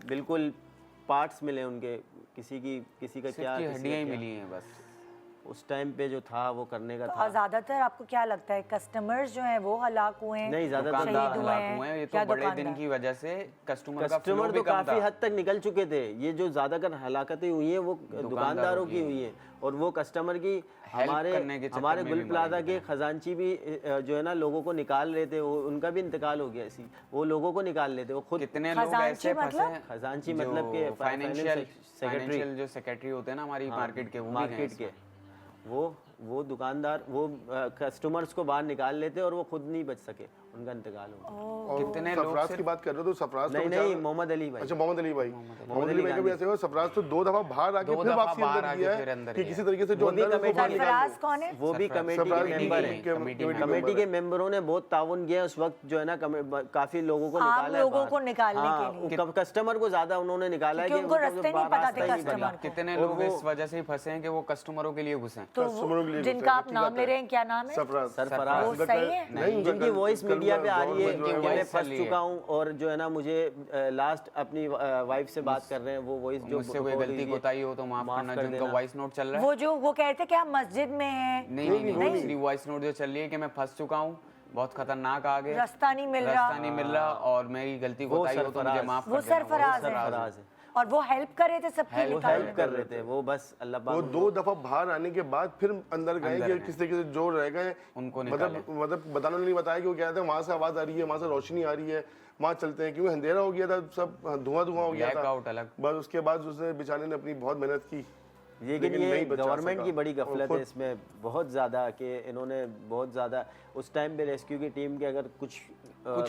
बिल्कुल पार्ट्स मिले उनके, किसी का क्या हड्डियां ही मिली हैं बस। उस टाइम पे जो था वो करने का था। और ज्यादातर आपको क्या लगता है कस्टमर्स जो हैं वो हलाक हुए हैं? नहीं, ज्यादातर हलाक हुए हैं। ये तो बड़े दिन की वजह से कस्टमर तो काफी हद तक निकल चुके थे। ये जो ज्यादातर हलाकतें हुई हैं वो दुकानदारों की हुई हैं, और वो कस्टमर की हमारे गुल प्लाजा के खजांची भी जो है ना लोगों को निकाल रहे थे। उनका भी इंतकाल हो गया ऐसी, वो लोगों को निकाल रहे थे। वो खुद कितने लोग ऐसे फंसे हैं। खजांची मतलब के फाइनेंशियल जो सेक्रेटरी होते हैं ना हमारी मार्केट के, मार्केट के वो दुकानदार वो कस्टमर्स को बाहर निकाल लेते और वो खुद नहीं बच सके, उनका इंतकाल हो गया। कितने लोग सरफराज की बात कर रहे हो तो सरफराज नहीं मोहम्मद अली भाई। अच्छा, मोहम्मद अली भाई का भी ऐसे हुआ। सरफराज तो 2 दफा बाहर आके फिर वापसी अंदर किया है कि किसी तरीके से जो अंदर सरफराज कौन है? वो भी कमेटी के मेंबर हैं। कमेटी के मेंबरों ने बहुत ताउन किया उस वक्त जो है ना, काफी लोगों को निकाला, लोगों को निकालने के लिए। कस्टमर को ज्यादा उन्होंने निकाला है कि उनको रास्ते नहीं पता थे कस्टमर को। कितने लोग इस वजह से फंसे हैं कि वो कस्टमरों के लिए घुसे हैं। तो जिनका आप नाम ले रहे हैं, क्या नाम है? सरफराज। वो सही है? जिनकी वॉइस मीडिया पे आ रही है कि मैं फंस चुका हूँ, और जो है ना मुझे लास्ट अपनी वाइफ से बात कर रहे हैं, वो वॉइस जो मुझसे कोई गलती कोताही हो तो माफ करना। जिनका वॉइस नोट चल रहा है, वो कह रहे थे कि हम मस्जिद में हैं। नहीं, वॉइस नोट जो चल रही है कि मैं फंस चुका हूँ, बहुत खतरनाक आगे रास्ता नहीं मिल रहा और मेरी गलती कोताही हो तो मुझे माफ कर देना। वो सरफराज है और वो हेल्प कर रहे थे, सबकी हेल्प कर रहे थे। वो बस अल्लाह पाक, वो 2 दफा बाहर आने के बाद फिर अंदर गए कि किस तरीके से जो रह गए उनको मतलब बताने नहीं बताया कि वो क्या था, वहाँ से आवाज आ रही है, वहाँ से रोशनी आ रही है, वहाँ चलते हैं, क्योंकि अंधेरा हो गया था, सब धुआं हो गया था। बस उसके बाद उसने बेचारे ने अपनी बहुत मेहनत की। लेकिन ये गवर्नमेंट की बड़ी गफलत है इसमें बहुत ज़्यादा, कि इन्होंने बहुत ज़्यादा उस टाइम पे रेस्क्यू की टीम के अगर कुछ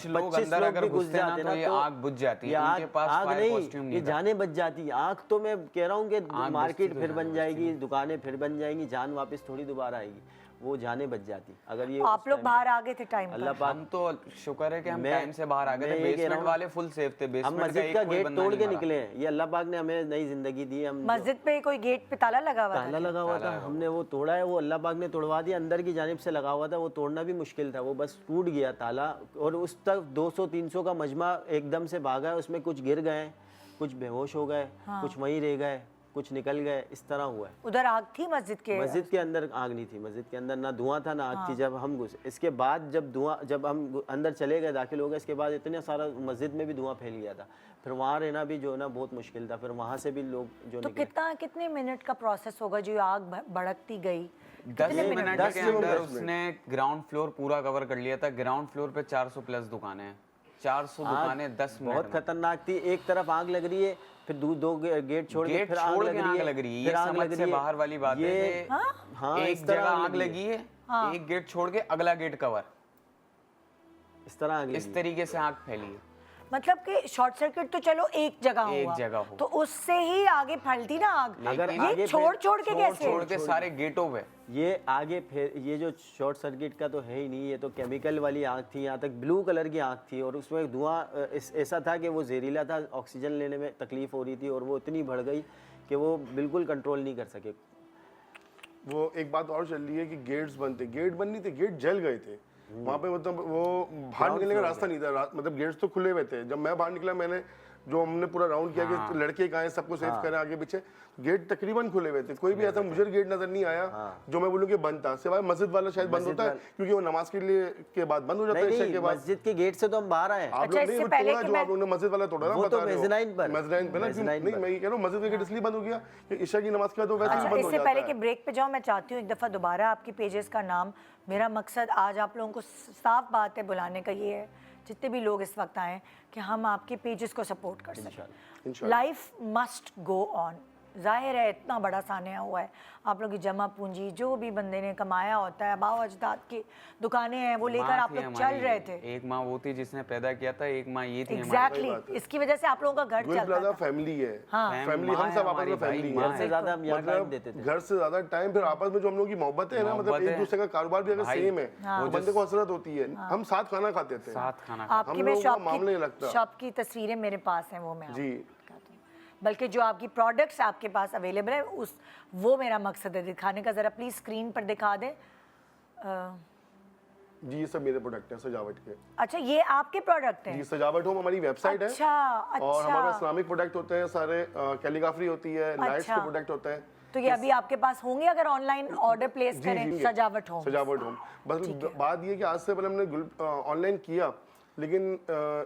लोग अंदर अगर घुसते ना तो ये आग बुझ जाती है। उनके पास फायर कॉस्ट्यूम नहीं, ये जाने बच जाती। आग तो मैं कह रहा हूँ कि मार्केट फिर बन जाएगी, दुकानें फिर बन जाएंगी, जान वापस थोड़ी दोबारा आएगी, वो जाने बच जाती अगर ये। आप लोग बाहर आ गए थे टाइम अल्लाह पाक। हम तो शुक्र है कि हम टाइम से बाहर आ गए थे। बेसमेंट वाले फुल सेफ थे। हम मस्जिद का गेट तोड़ के निकले हैं। ये अल्लाह पाक ने हमें नई जिंदगी दी। हम मस्जिद पे कोई गेट पे ताला लगा हुआ था, हमने वो तोड़ा है, वो अल्लाह पाक ने तोड़वा दिया। अंदर की जानिब से लगा हुआ था, वो तोड़ना भी मुश्किल था, वो बस टूट गया ताला। और उस तक 200-300 का मजमा एकदम से भागा, उसमें कुछ गिर गए, कुछ बेहोश हो गए, कुछ वहीं रह गए, कुछ निकल गए, इस तरह हुआ है। उधर आग थी मस्जिद के अंदर आग नहीं थी, मस्जिद के अंदर ना धुआं था ना आग थी जब हम घुसे। इसके बाद जब हम अंदर चले गए, दाखिल हो गए, इसके बाद इतना सारा मस्जिद में भी धुआं फैल गया था। फिर वहाँ रहना भी जो है ना बहुत मुश्किल था। फिर वहाँ से भी लोग जो तो कितने मिनट का प्रोसेस होगा जो आग भड़कती गई? 10 मिनट के अंदर उसने ग्राउंड फ्लोर पूरा कवर कर लिया था। ग्राउंड फ्लोर पे 400 प्लस दुकानें हैं, 400 दुकानें 10 मिनट बहुत खतरनाक थी। एक तरफ आग लग रही है, फिर दो गेट छोड़ के फिर आग लग रही है। ये समझ से बाहर वाली बात है। हाँ, एक जगह आग लगी है, एक गेट छोड़ के अगला गेट कवर, इस तरह आग, इस तरीके से आग फैली है। मतलब कि शॉर्ट सर्किट तो चलो एक जगह हो, तो उससे ही आगे फैलती ना आग। अगर ये छोड़ के कैसे? छोड़ के सारे गेटों पे ये आगे फिर ये जो शॉर्ट सर्किट का तो है ही नहीं, ये तो केमिकल वाली आग थी। यहाँ तक ब्लू कलर की आग थी और उसमें धुआं ऐसा था कि वो जहरीला था, ऑक्सीजन लेने में तकलीफ हो रही थी और वो इतनी बढ़ गई कि वो बिल्कुल कंट्रोल नहीं कर सके। वो एक बात और चल रही है कि गेट बंद नहीं थे, गेट जल गए थे वहाँ पे। मतलब वो बाहर निकलने का रास्ता नहीं था, मतलब गेट्स तो खुले हुए थे। जब मैं बाहर निकला, मैंने जो हमने पूरा राउंड किया कि लड़के कहाँ हैं, सबको सेव करें आगे पीछे, गेट तकरीबन खुले हुए थे। कोई भी ऐसा मुझे गेट नजर नहीं आया जो मैं बोलूँ कि बंद था, सिवाय मस्जिद वाला शायद बंद होता है क्योंकि वो नमाज के लिए के बाद बंद हो जाता है। इसके बाद मस्जिद के गेट से तो हम बाहर आए। आप लोग नहीं तोड़ा, जो आप लोगों ने मस्जिद वाला तोड़ा ना, बता रहे हो मेज़नाइन पे ना। नहीं, मैं ये कह रहा हूँ मस्जिद का गेट इसलिए बंद हो गया कि ईशा की नमाज के बाद वैसे ही बंद हो इससे जाता पहले कि है। ब्रेक पे जाओ, मैं चाहती हूँ एक दफ़ा दोबारा आपकी पेजेस का नाम, मेरा मकसद आज आप लोगों को साफ बात है बुलाने का ये है, जितने भी लोग इस वक्त आए, कि हम आपके पेजेस को सपोर्ट कर सकें। Life must go on. जाहिर है इतना बड़ा सानिया हुआ है, आप लोग की जमा पूंजी जो भी बंदे ने कमाया होता है, बाव अजदाद की दुकानें हैं, वो लेकर आप लोग चल रहे थे। एक माँ वो थी जिसने पैदा किया था, एक माँ ये थी। एग्जैक्टली, इसकी वजह से आप लोगों का घर चलता था। फैमिली है, हाँ। फैमिली, हम सब आपस में फैमिली है। घर से ज्यादा हम यहाँ टाइम देते थे। घर से ज्यादा टाइम, फिर आपस में जो हम लोग की मोहब्बत है ना, मतलब एक दूसरे का कारोबार भी अगर सेम है तो बंदे को हसरत होती है। हम साथ खाना खाते थे, साथ खाना। आपकी में शॉप की तस्वीरें मेरे पास हैं, वो मैं जी, बल्कि जो आपकी प्रोडक्ट्स आपके पास अवेलेबल है वो मेरा मकसद है दिखाने का। जरा प्लीज स्क्रीन पर दिखा दें। जी, ये सब मेरे प्रोडक्ट हैं सजावट के। अच्छा, ये आपके प्रोडक्ट हैं? जी, सजावट होम हमारी वेबसाइट है। अच्छा। और हमारे इस्लामिक प्रोडक्ट होते हैं सारे, कैलीग्राफी होती है, लाइट्स के प्रोडक्ट होते हैं। तो ये अभी आपके पास होंगे अगर ऑनलाइन ऑर्डर प्लेस करें? सजावट होम। बस बात ये कि आज से पहले हमने ऑनलाइन किया, लेकिन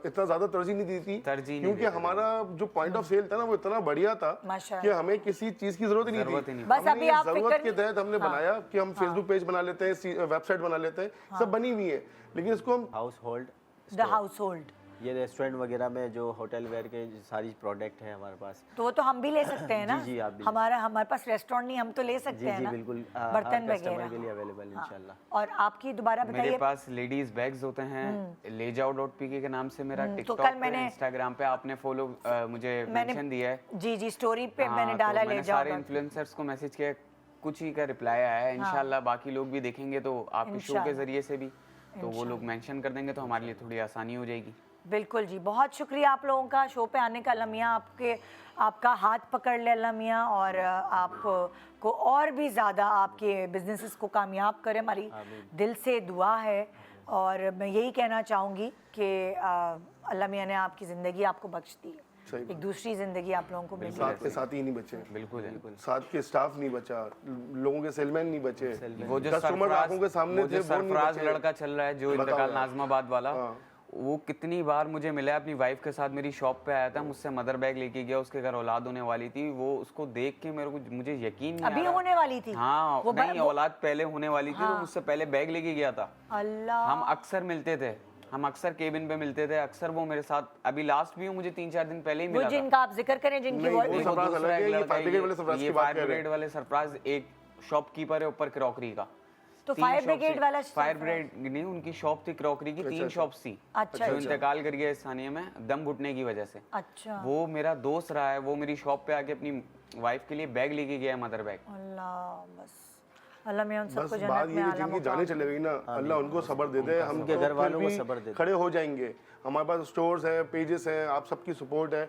इतना ज्यादा तरजीह नहीं दी थी क्योंकि हमारा जो पॉइंट ऑफ सेल था ना वो इतना बढ़िया था कि हमें किसी चीज की जरूरत ही नहीं थी। बस अभी आप जरूरत के तहत हमने बनाया कि हम फेसबुक पेज बना लेते हैं, वेबसाइट बना लेते हैं, सब बनी हुई है, लेकिन इसको हम हाउस होल्ड ये रेस्टोरेंट वगैरह में जो होटल वेयर के सारी प्रोडक्ट है हमारे पास, तो वो तो हम भी ले सकते हैं ना। जी, आप भी हमारे पास रेस्टोरेंट नहीं, हम तो ले सकते हैं ना। जी बिल्कुल, बर्तन वगैरह के लिए अवेलेबल इंशाल्लाह। और आपकी दोबारा बताइए। मेरे पास लेडीज बैग्स होते हैं, लेजाओ.pk के नाम से मेरा टिकटॉक तो कल पे, इंस्टाग्राम पे आपने फॉलो मुझे मेंशन दिया है। जी, स्टोरी पे मैंने डाला, ले जाओ। सारे इन्फ्लुएंसर्स को मैसेज किया, कुछ ही का रिप्लाई आया है। इंशाल्लाह बाकी लोग भी देखेंगे तो आपके शो के जरिए से भी, तो वो लोग मेंशन कर देंगे तो हमारे लिए थोड़ी आसानी हो जाएगी। बिल्कुल जी, बहुत शुक्रिया आप लोगों का शो पे आने का। अल्लाह मियां आपका हाथ पकड़ ले अल्लाह मियां, और आपको और भी ज़्यादा आपके बिजनेसेस को कामयाब करे, हमारी दिल से दुआ है। और मैं यही कहना चाहूँगी कि अल्लाह मियां ने आपकी ज़िंदगी आपको बख्श दी है, एक दूसरी ज़िंदगी आप लोगों को मिली। साथ के साथ ही नहीं बचे, बिल्कुल, साथ के स्टाफ नहीं बचा, लोगों के सेलमैन नहीं बचे, वो जो कस्टमर आंखों के सामने थे, सरफराज लड़का चल रहा है जो इंतकाल नाज़माबाद वाला, वो कितनी बार मुझे मिला, अपनी वाइफ के साथ मेरी शॉप पे आया था, मुझसे मदर बैग लेके गया, उसके घर औलाद होने वाली थी, वो उसको देख के मुझे यकीन नहीं अभी होने वाली थी। हाँ, नहीं, औलाद पहले होने वाली थी, वो मुझसे पहले बैग लेके गया था। अल्लाह, हम अक्सर मिलते थे, हम अक्सर केबिन पे मिलते थे, अक्सर वो मेरे साथ, अभी लास्ट भी मुझे 3-4 दिन पहले ही मिला था। जिनका आप जिक्र करें, जिनकी फायर ब्रिगेड वाले सरफराज एक शॉपकीपर है ऊपर क्रॉकरी का। तो फायर ब्रिगेड वाला, फायर ब्रिगेड नहीं, उनकी शॉप थी क्रॉकरी की, 3 शॉप्स थी। अच्छा, जो इंतकाल कर गया इस स्थानीय में दम घुटने की वजह से। अच्छा, वो मेरा दोस्त रहा है, वो मेरी शॉप पे आके अपनी वाइफ के लिए बैग लेके गया, मदर बैग। अल्लाह, बस अल्लाह में उन सबको बस जन्नत बात में ये आला जिनकी जाने चले गई ना, अल्लाह उनको सब्र दे दे, हम उनके घर वालों को सब्र दे दे। खड़े हो जाएंगे। हमारे पास स्टोर्स हैं, पेजेस हैं, आप सबकी सपोर्ट है,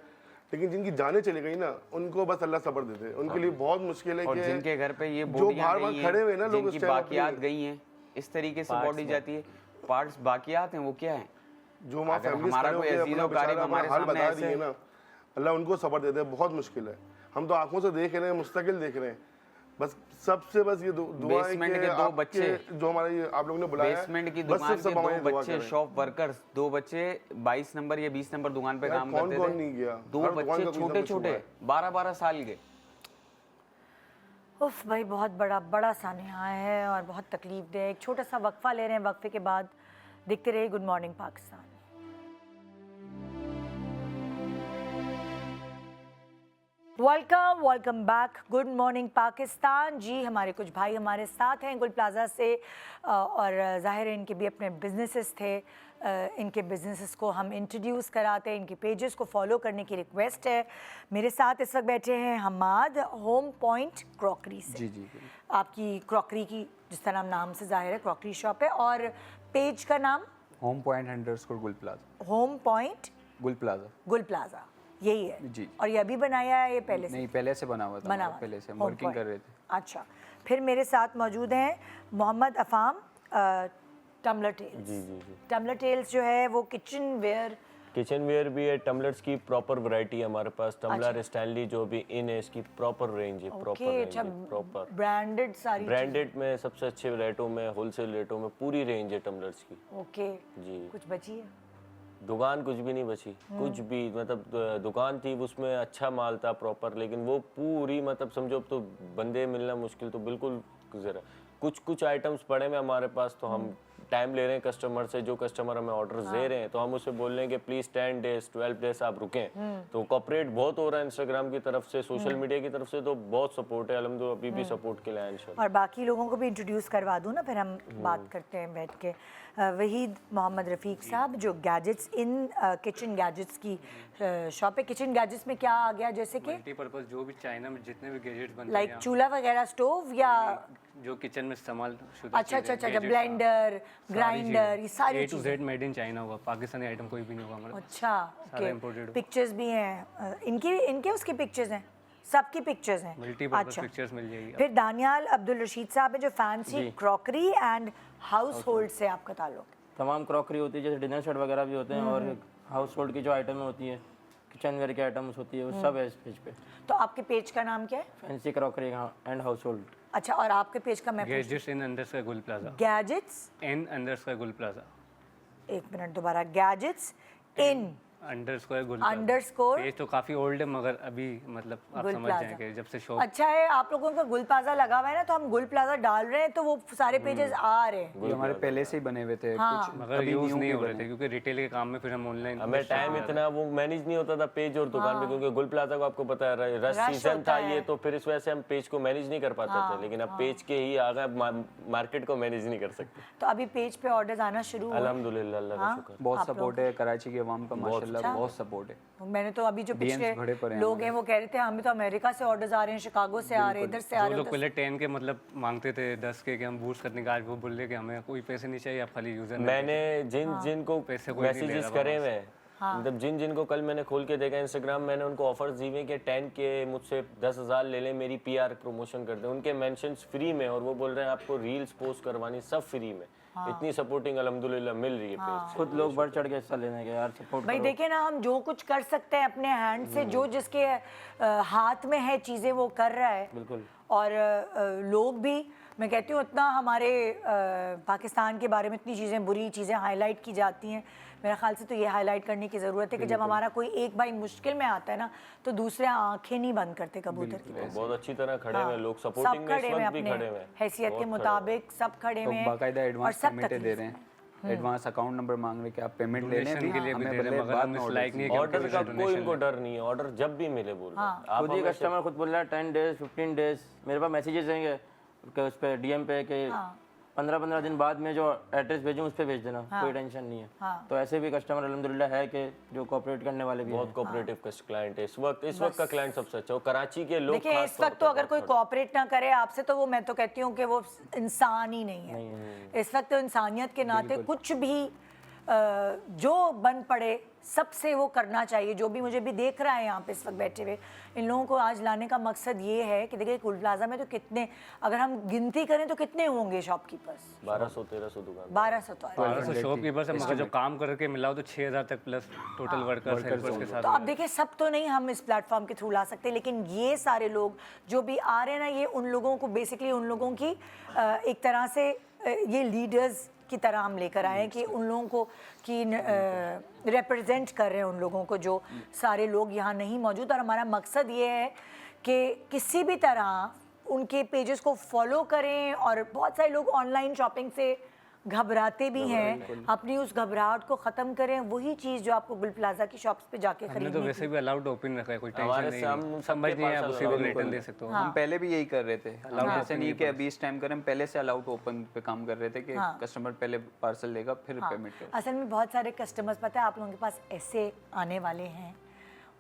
लेकिन जिनकी जाने चली गई ना, उनको बस अल्लाह सब्र दे दे। उनके लिए बहुत मुश्किल है और कि जिनके घर पे ये जो बार-बार खड़े हुए ना लोग, जिनकी बाकियात गई हैं, इस तरीके से बॉडी जाती है, पार्ट्स बाकियात हैं, वो क्या है? जो माँ फैमिली हमारा कोई अजीज और कारब हमारे हाल बता रही है ना, अल्लाह उनको सब्र दे दे। बहुत मुश्किल है, हम तो आंखों से देख रहे हैं, मुस्तकिल देख रहे हैं। बस सबसे बस ये दुआ है बेसमेंट कि के 2 आपके बच्चे, जो हमारे ये आप लोगों ने बुलाया है, बेसमेंट की बस दुकान सिर्फ के सब हमारी 2 दुआ बच्चे करें। शॉप वर्कर्स, 2 बच्चे 22 नंबर या 20 नंबर दुकान पे यार, काम कौन करते कौन थे। नहीं गया? 2 हर दुकान बच्चे का कुछ ना छोटे कुछ हुआ छोटे है। 12-12 साल के। उफ भाई, बहुत बड़ा सानिया है और बहुत तकलीफ दे। एक छोटा सा वक्फा ले रहे हैं, वक्फे के बाद देखते रहिए good morning Pakistan. Welcome back, good morning Pakistan. जी, हमारे कुछ भाई हमारे साथ हैं गुल प्लाजा से और ज़ाहिर है इनके भी अपने बिजनेसेस थे। इनके बिजनेसेस को हम इंट्रोड्यूस कराते हैं, इनके पेजेस को फॉलो करने की रिक्वेस्ट है। मेरे साथ इस वक्त बैठे हैं हमाद होम पॉइंट क्रॉकरी से। जी जी। आपकी क्रॉकरी की जिस तरह नाम से जाहिर है क्रॉकरी शॉप है, और पेज का नाम होम पॉइंट _ गुल प्लाजा। होम पॉइंट गुल प्लाजा। गुल प्लाजा यही है जी। और ये अभी बनाया है, ये पहले से नहीं, पहले से बना हुआ था। बना हुआ पहले से हम Home वर्किंग Point। कर रहे थे। अच्छा, फिर मेरे साथ मौजूद हैं मोहम्मद अफाम टम्बलर टेल्स। जी जी जी। टम्बलर टेल्स जो है वो किचन वेयर भी है, टम्बलर्स की प्रॉपर वैरायटी है हमारे पास। टम्बलर स्टैनली जो भी इन है, इसकी प्रॉपर रेंज है, प्रॉपर रेंज है, प्रॉपर ब्रांडेड सारी ब्रांडेड में सबसे अच्छे रेटों में, होलसेल रेटों में पूरी रेंज है टम्बलर्स की। ओके जी। कुछ बची है? दुकान कुछ भी नहीं बची, कुछ भी, मतलब दुकान थी उसमें अच्छा माल था प्रॉपर, लेकिन वो पूरी मतलब समझो अब तो बंदे मिलना मुश्किल, तो बिल्कुल जरा कुछ आइटम्स पड़े हैं हमारे पास, तो हम टाइम ले रहे हैं कस्टमर से। जो कस्टमर हमें ऑर्डर्स दे रहे हैं तो हम उसे बोल रहे हैं कि प्लीज 10 डेज 12 डेज आप रुकें। तो कॉपरेट बहुत हो रहा है इंस्टाग्राम की तरफ से, सोशल मीडिया की तरफ से, तो बहुत सपोर्ट है अल्हम्दुलिल्लाह, अभी भी सपोर्ट के लिए इंशाल्लाह। और बाकी लोगों को भी इंट्रोड्यूस करवा दूँ ना, फिर हम बात करते हैं बैठ के। वहीद मोहम्मद रफ़ीक साहब जो गैजेट्स इन किचन गैजेट्स की शॉप है। किचन गैजेट्स में क्या आ गया, जैसे कि मल्टीपर्पज जो भी चाइना में जितने भी गैजेट्स बनते हैं, लाइक चूल्हा वगैरह, स्टोव या जो किचन में इस्तेमाल शुदा अच्छा चीज़ें, अच्छा, gadgets, ब्लेंडर, ग्राइंडर, ये सारी A to चीज़ें। Z मेड इन चाइना होगा, पाकिस्तानी आइटम कोई भी नहीं होगा हमारा। अच्छा, सारा imported होगा। पिक्चर्स भी हैं इनके उसकी पिक्चर्स हैं, सबकी पिक्चर्स हैं। मल्टीपर्पज पिक्चर्स मिल जाएगी। फिर दानियाल अब्दुल रशीद साहब है जो fancy crockery and house hold से आपका ताल्लुक है। तमाम क्रॉकरी होती है, जैसे डिनर सेट वगैरह भी होते हैं, और हाउस होल्ड की जो आइटम होती है, किचन वेयर की आइटम्स होती है, वो सब है इस पेज पे। तो आपके पेज का नाम क्या है? Fancy crockery and house hold. अच्छा, और आपके पेज का मैं गैजेट्स इन _ गुल प्लाजा। गैजेट्स इन _ गुल प्लाजा। एक मिनट दोबारा, गैजेट्स इन _ गुल अंडरस्कोर पेज तो काफी ओल्ड है, मगर अभी मतलब आप गुल समझ प्लाजा। जाएंगे जब से शॉप। अच्छा है, आप लोगों का गुल प्लाजा लगा हुआ है ना, तो हम गुल प्लाजा डाल रहे हैं तो वो सारे पेजेस आ रहे हैं। ये हमारे पहले से ही बने हुए थे, कुछ मगर यूज नहीं हो रहे थे क्योंकि रिटेल के काम में फिर हम ऑनलाइन हमें टाइम इतना वो मैनेज नहीं होता था पेज और दुकान पे, क्योंकि गुल प्लाजा को आपको पता है रश सीजन था ये, तो फिर इस वजह से हम पेज को मैनेज नहीं कर पाते थे। लेकिन अब पेज के ही आ गए, मार्केट को मैनेज नहीं कर सकते। तो अभी पेज पे ऑर्डर्स आना शुरू हुए। अल्हम्दुलिल्लाह, अल्लाह का शुक्र। बहुत सपोर्ट है कराची के अवाम का, माशाल्लाह बहुत सपोर्ट है। मैंने तो अभी जो भरे पिछले पड़े हैं लोग हैं वो कह रहे थे हमें तो अमेरिका से ऑर्डर्स आ रहे हैं, शिकागो से आ रहे हैं, इधर से आ जो रहे लोग हैं। पहले 10 के मतलब मांगते थे 10 के कि हम बूस्ट करने का, आज वो बोल रहे कि हमें कोई पैसे नहीं चाहिए, आप खाली यूजर। मैंने जिन को पैसे कोई नहीं ले मैसेजेस रहा करे हुए हैं, मतलब जिन को कल मैंने खोल के देखा इंस्टाग्राम, मैंने उनको ऑफर्स दिए हैं कि 10 के मुझसे 10,000 ले लें, मेरी PR प्रमोशन कर दें, उनके मेंशंस फ्री में, और वो बोल रहे हैं आपको रील्स पोस्ट करवानी सब फ्री में। इतनी सपोर्टिंग अल्हम्दुलिल्लाह मिल रही है पेज। खुद लोग बढ़ चढ़ के हिस्सा लेने के यार सपोर्ट भाई देखे ना, हम जो कुछ कर सकते हैं अपने हैंड से, जो जिसके हाथ में है चीज़ें वो कर रहा है। बिल्कुल। और लोग भी, मैं कहती हूँ इतना हमारे पाकिस्तान के बारे में इतनी चीज़ें, बुरी चीज़ें हाईलाइट की जाती हैं। मेरा ख्याल से तो ये हाईलाइट करने की ज़रूरत है कि जब हमारा कोई एक भाई मुश्किल में आता है ना, तो दूसरे आंखें नहीं बंद करते कबूतर की तरह। बहुत अच्छी तरह खड़े हुए लोग, सपोर्टिंग सब में खड़े इस हुए वक्त भी अपने खड़े हुए हैं, हैसियत के मुताबिक सब खड़े हुए हैं, बाकायदा और एडवांस सब पेमेंट दे तकलीफ रहे हैं। एडवांस अकाउंट नंबर मांग रहे कि आप पेमेंट ले लें, डोनेशन के लिए भी दे रहे हैं, मगर हम इस लायक नहीं है कि ऑर्डर हमको का donation कोई ले। इनको डर नहीं है, ऑर्डर जब भी मिले बोल रहे हैं। आप खुद ही कस्टमर खुद बोल रहा है 10 डेज 15 डेज, मेरे पास मैसेजेस आएंगे उस पर DM पे कि 15-15 दिन बाद में जो एड्रेस भेजूँ उस पर भेज देना, कोई टेंशन नहीं है। तो ऐसे भी कस्टमर अल्हम्दुलिल्लाह है कि जो कोऑपरेट करने वाले भी बहुत हैं। कोऑपरेटिव क्लाइंट है इस वक्त का क्लाइंट सबसे अच्छा, और कराची के लोग देखिए इस वक्त तो अगर कोई कोऑपरेट ना करे आपसे, तो वो, मैं तो कहती हूँ कि वो इंसान ही नहीं है। इस वक्त तो इंसानियत के नाते कुछ भी जो बन पड़े सबसे वो करना चाहिए। जो भी मुझे भी देख रहा है यहाँ पे इस वक्त बैठे हुए, इन लोगों को आज लाने का मकसद ये है कि देखिए कुल प्लाजा में तो कितने, अगर हम गिनती करें तो कितने होंगे शॉपकीपर्स? 1200-1300 दुकान, 1200 तो 1200 शॉपकीपर्स है, मगर जो काम करके मिला हो तो 6000 तक प्लस टोटल वर्कर्स हेल्पर्स के साथ। तो अब देखिए सब तो नहीं हम इस प्लेटफॉर्म के थ्रू ला सकते, लेकिन ये सारे लोग जो भी आ रहे हैं ना, ये उन लोगों को बेसिकली उन लोगों की एक तरह से ये लीडर्स की तरह हम लेकर आए हैं कि उन लोगों को कि रिप्रेजेंट कर रहे हैं उन लोगों को जो सारे लोग यहाँ नहीं मौजूद। और हमारा मकसद ये है कि किसी भी तरह उनके पेजेस को फॉलो करें। और बहुत सारे लोग ऑनलाइन शॉपिंग से घबराते भी हैं, अपनी उस घबराहट को ख़त्म करें। वही चीज़ जो आपको गुल प्लाजा की शॉप्स पे जाके हमने तो खरीदनी वैसे भी अलाउड ओपन रखा है, कोई हमारे टेंशन से हम नहीं, सबके समझ नहीं है, आप पास उसी को allowed रिटर्न open दे सकते हो। हम पहले भी यही कर रहे थे, ऐसे नहीं कि अभी इस टाइम करें, हम पहले से अलाउड ओपन पे काम कर रहे थे कि कस्टमर पहले पार्सल लेगा फिर पेमेंट करेगा। असल में बहुत सारे कस्टमर्स, पता है आप लोगों के पास ऐसे आने वाले हैं,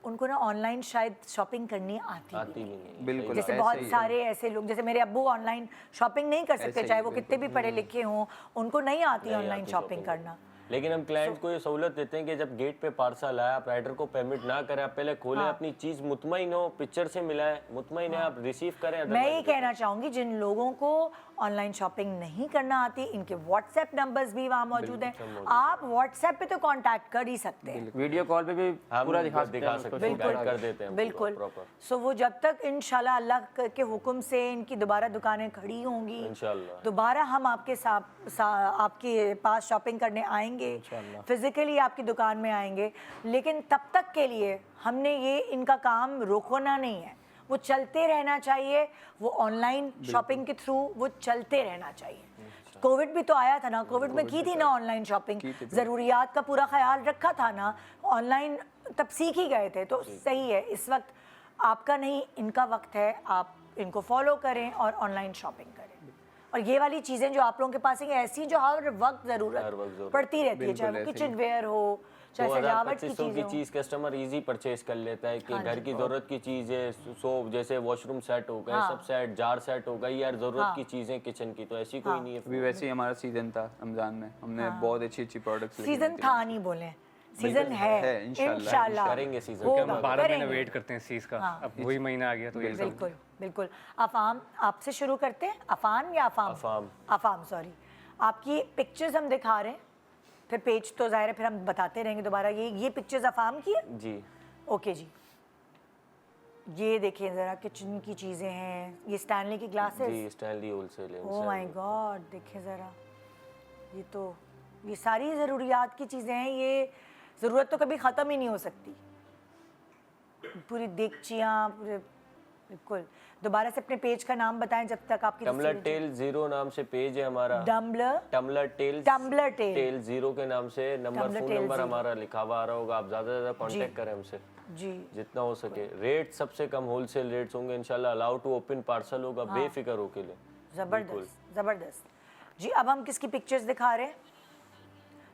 उनको ना ऑनलाइन शायद शॉपिंग करनी आती भी नहीं। बिल्कुल, जैसे बहुत सारे ऐसे लोग, जैसे मेरे अब्बू ऑनलाइन शॉपिंग नहीं कर सकते, चाहे वो कितने भी पढ़े लिखे हों, उनको नहीं आती ऑनलाइन शॉपिंग करना। लेकिन हम क्लाइंट को ये सहूलत देते हैं कि जब गेट पे पार्सल आया, आप राइडर को पेमेंट ना करें, आप पहले खोलें अपनी चीज, मुतमईन हो, पिक्चर से मिलाएं, मुतमईन है, आप रिसीव करें। मैं ये कहना चाहूँगी जिन लोगों को ऑनलाइन शॉपिंग नहीं करना आती, इनके व्हाट्सएप नंबर्स भी वहाँ मौजूद हैं, आप व्हाट्सएप पे तो कांटेक्ट कर ही सकते हैं, वीडियो कॉल पे भी पूरा दिखा सकते हैं, बिल्कुल कर देते हैं बिल्कुल। प्रॉपर। सो वो जब तक इंशाल्लाह अल्लाह के हुक्म से इनकी दोबारा दुकानें खड़ी होंगी, इंशाल्लाह दोबारा हम आपके आपके पास शॉपिंग करने आएंगे, फिजिकली आपकी दुकान में आएंगे। लेकिन तब तक के लिए हमने ये इनका काम रोकना नहीं है, वो चलते रहना चाहिए। वो ऑनलाइन शॉपिंग के थ्रू वो चलते रहना चाहिए। कोविड भी तो आया था ना, कोविड में की थी ना ऑनलाइन शॉपिंग, ज़रूरियात का पूरा ख्याल रखा था ना, ऑनलाइन तब सीख ही गए थे। तो सही है, इस वक्त आपका नहीं इनका वक्त है, आप इनको फॉलो करें और ऑनलाइन शॉपिंग करें। और ये वाली चीज़ें जो आप लोगों के पास हैं ऐसी जो हर वक्त ज़रूरत पड़ती रहती है, चाहे वो किचन वेयर हो, चाहे सजावट की की चीज कस्टमर इजी परचेज कर लेता है कि घर की जरूरत की चीजें, सोप जैसे वॉशरूम सेट हो गए, सब सेट, जार सेट हो गई, यार जरूरत की चीजें किचन की, तो ऐसी कोई नहीं है। अभी वैसे ही हमारा सीजन था रमजान में, हमने बहुत अच्छी प्रोडक्ट्स सीजन था नहीं बोले, सीजन है इंशाल्लाह करेंगे सीजन होगा, हम 12 महीने करेंगे। वेट करते हैं इस चीज़ का, अब वही महीना आ गया तो ये सब बिल्कुल बिल्कुल। अफाम, आपसे शुरू करते हैं। अफान या अफाम? अफाम। अफाम, सॉरी। आपकी पिक्चर्स हम दिखा रहे हैं, फिर पेज तो जाहिर है फिर हम बताते रहेंगे दोबारा। ये पिक्चर्स अफाम की है जी? ओके जी। ये देखिए ज़रा किचन की चीज़ें हैं, ये स्टैनली की ग्लासेस, जी स्टैनली होलसेल है। ओह माय गॉड, देखिए ज़रा, ये तो ये सारी ज़रूरियात की चीज़ें हैं, ये ज़रूरत तो कभी ख़त्म ही नहीं हो सकती। पूरी देगचियाँ, पूरे बिल्कुल। दोबारा से अपने पेज का नाम बताएं जब तक आपकी टम्बलर टेल 0 नाम से पेज है हमारा। टम्बलर टेल 0 के नाम से नंबर, फोन नंबर हमारा लिखा हुआ आ रहा होगा, आप ज़्यादा से ज़्यादा कांटेक्ट करें हमसे जी, जितना हो सके। रेट सबसे कम होलसेल रेट्स होंगे इंशाल्लाह, अलाउ टू ओपन पार्सल होगा, बेफिक्र होके ले। ज़बरदस्त ज़बरदस्त जी। अब हम किसकी पिक्चर्स दिखा रहे हैं?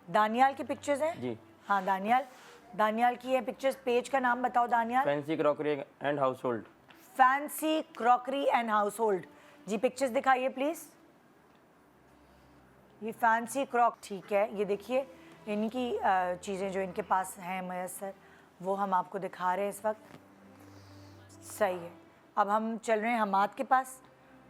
दानियाल की पिक्चर्स हैं जी। हाँ, दानियाल की है पिक्चर्स। पेज का नाम बताओ Daniyal. Fancy crockery and household. Fancy crockery and household जी, पिक्चर्स दिखाइए प्लीज़। ये फैंसी क्रॉक, ठीक है, ये देखिए इनकी चीज़ें जो इनके पास हैं मैसर, वो हम आपको दिखा रहे हैं इस वक्त। सही है। अब हम चल रहे हैं हमाद के पास।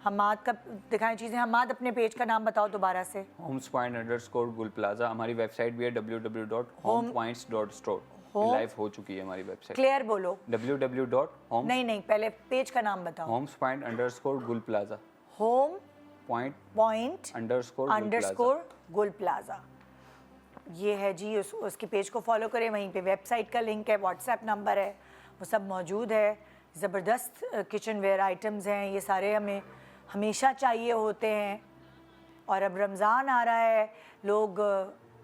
हमाद का दिखाएं चीज़ें। हमाद अपने पेज का नाम बताओ दोबारा से। homes_गुल प्लाजा, हमारी वेबसाइट भी है www.homepoints.store, लाइव हो चुकी है हमारी वेबसाइट। क्लियर बोलो। www.homes नहीं, पहले पेज का नाम बताओ। homes_गुल प्लाजा, होम पॉइंट _ गुल प्लाजा, ये है जी। उसके पेज को फॉलो करें, वहीं पे वेबसाइट का लिंक है, व्हाट्सएप नंबर है, वो सब मौजूद है। ज़बरदस्त किचन वेयर आइटम्स हैं, ये सारे हमें हमेशा चाहिए होते हैं। और अब रमज़ान आ रहा है, लोग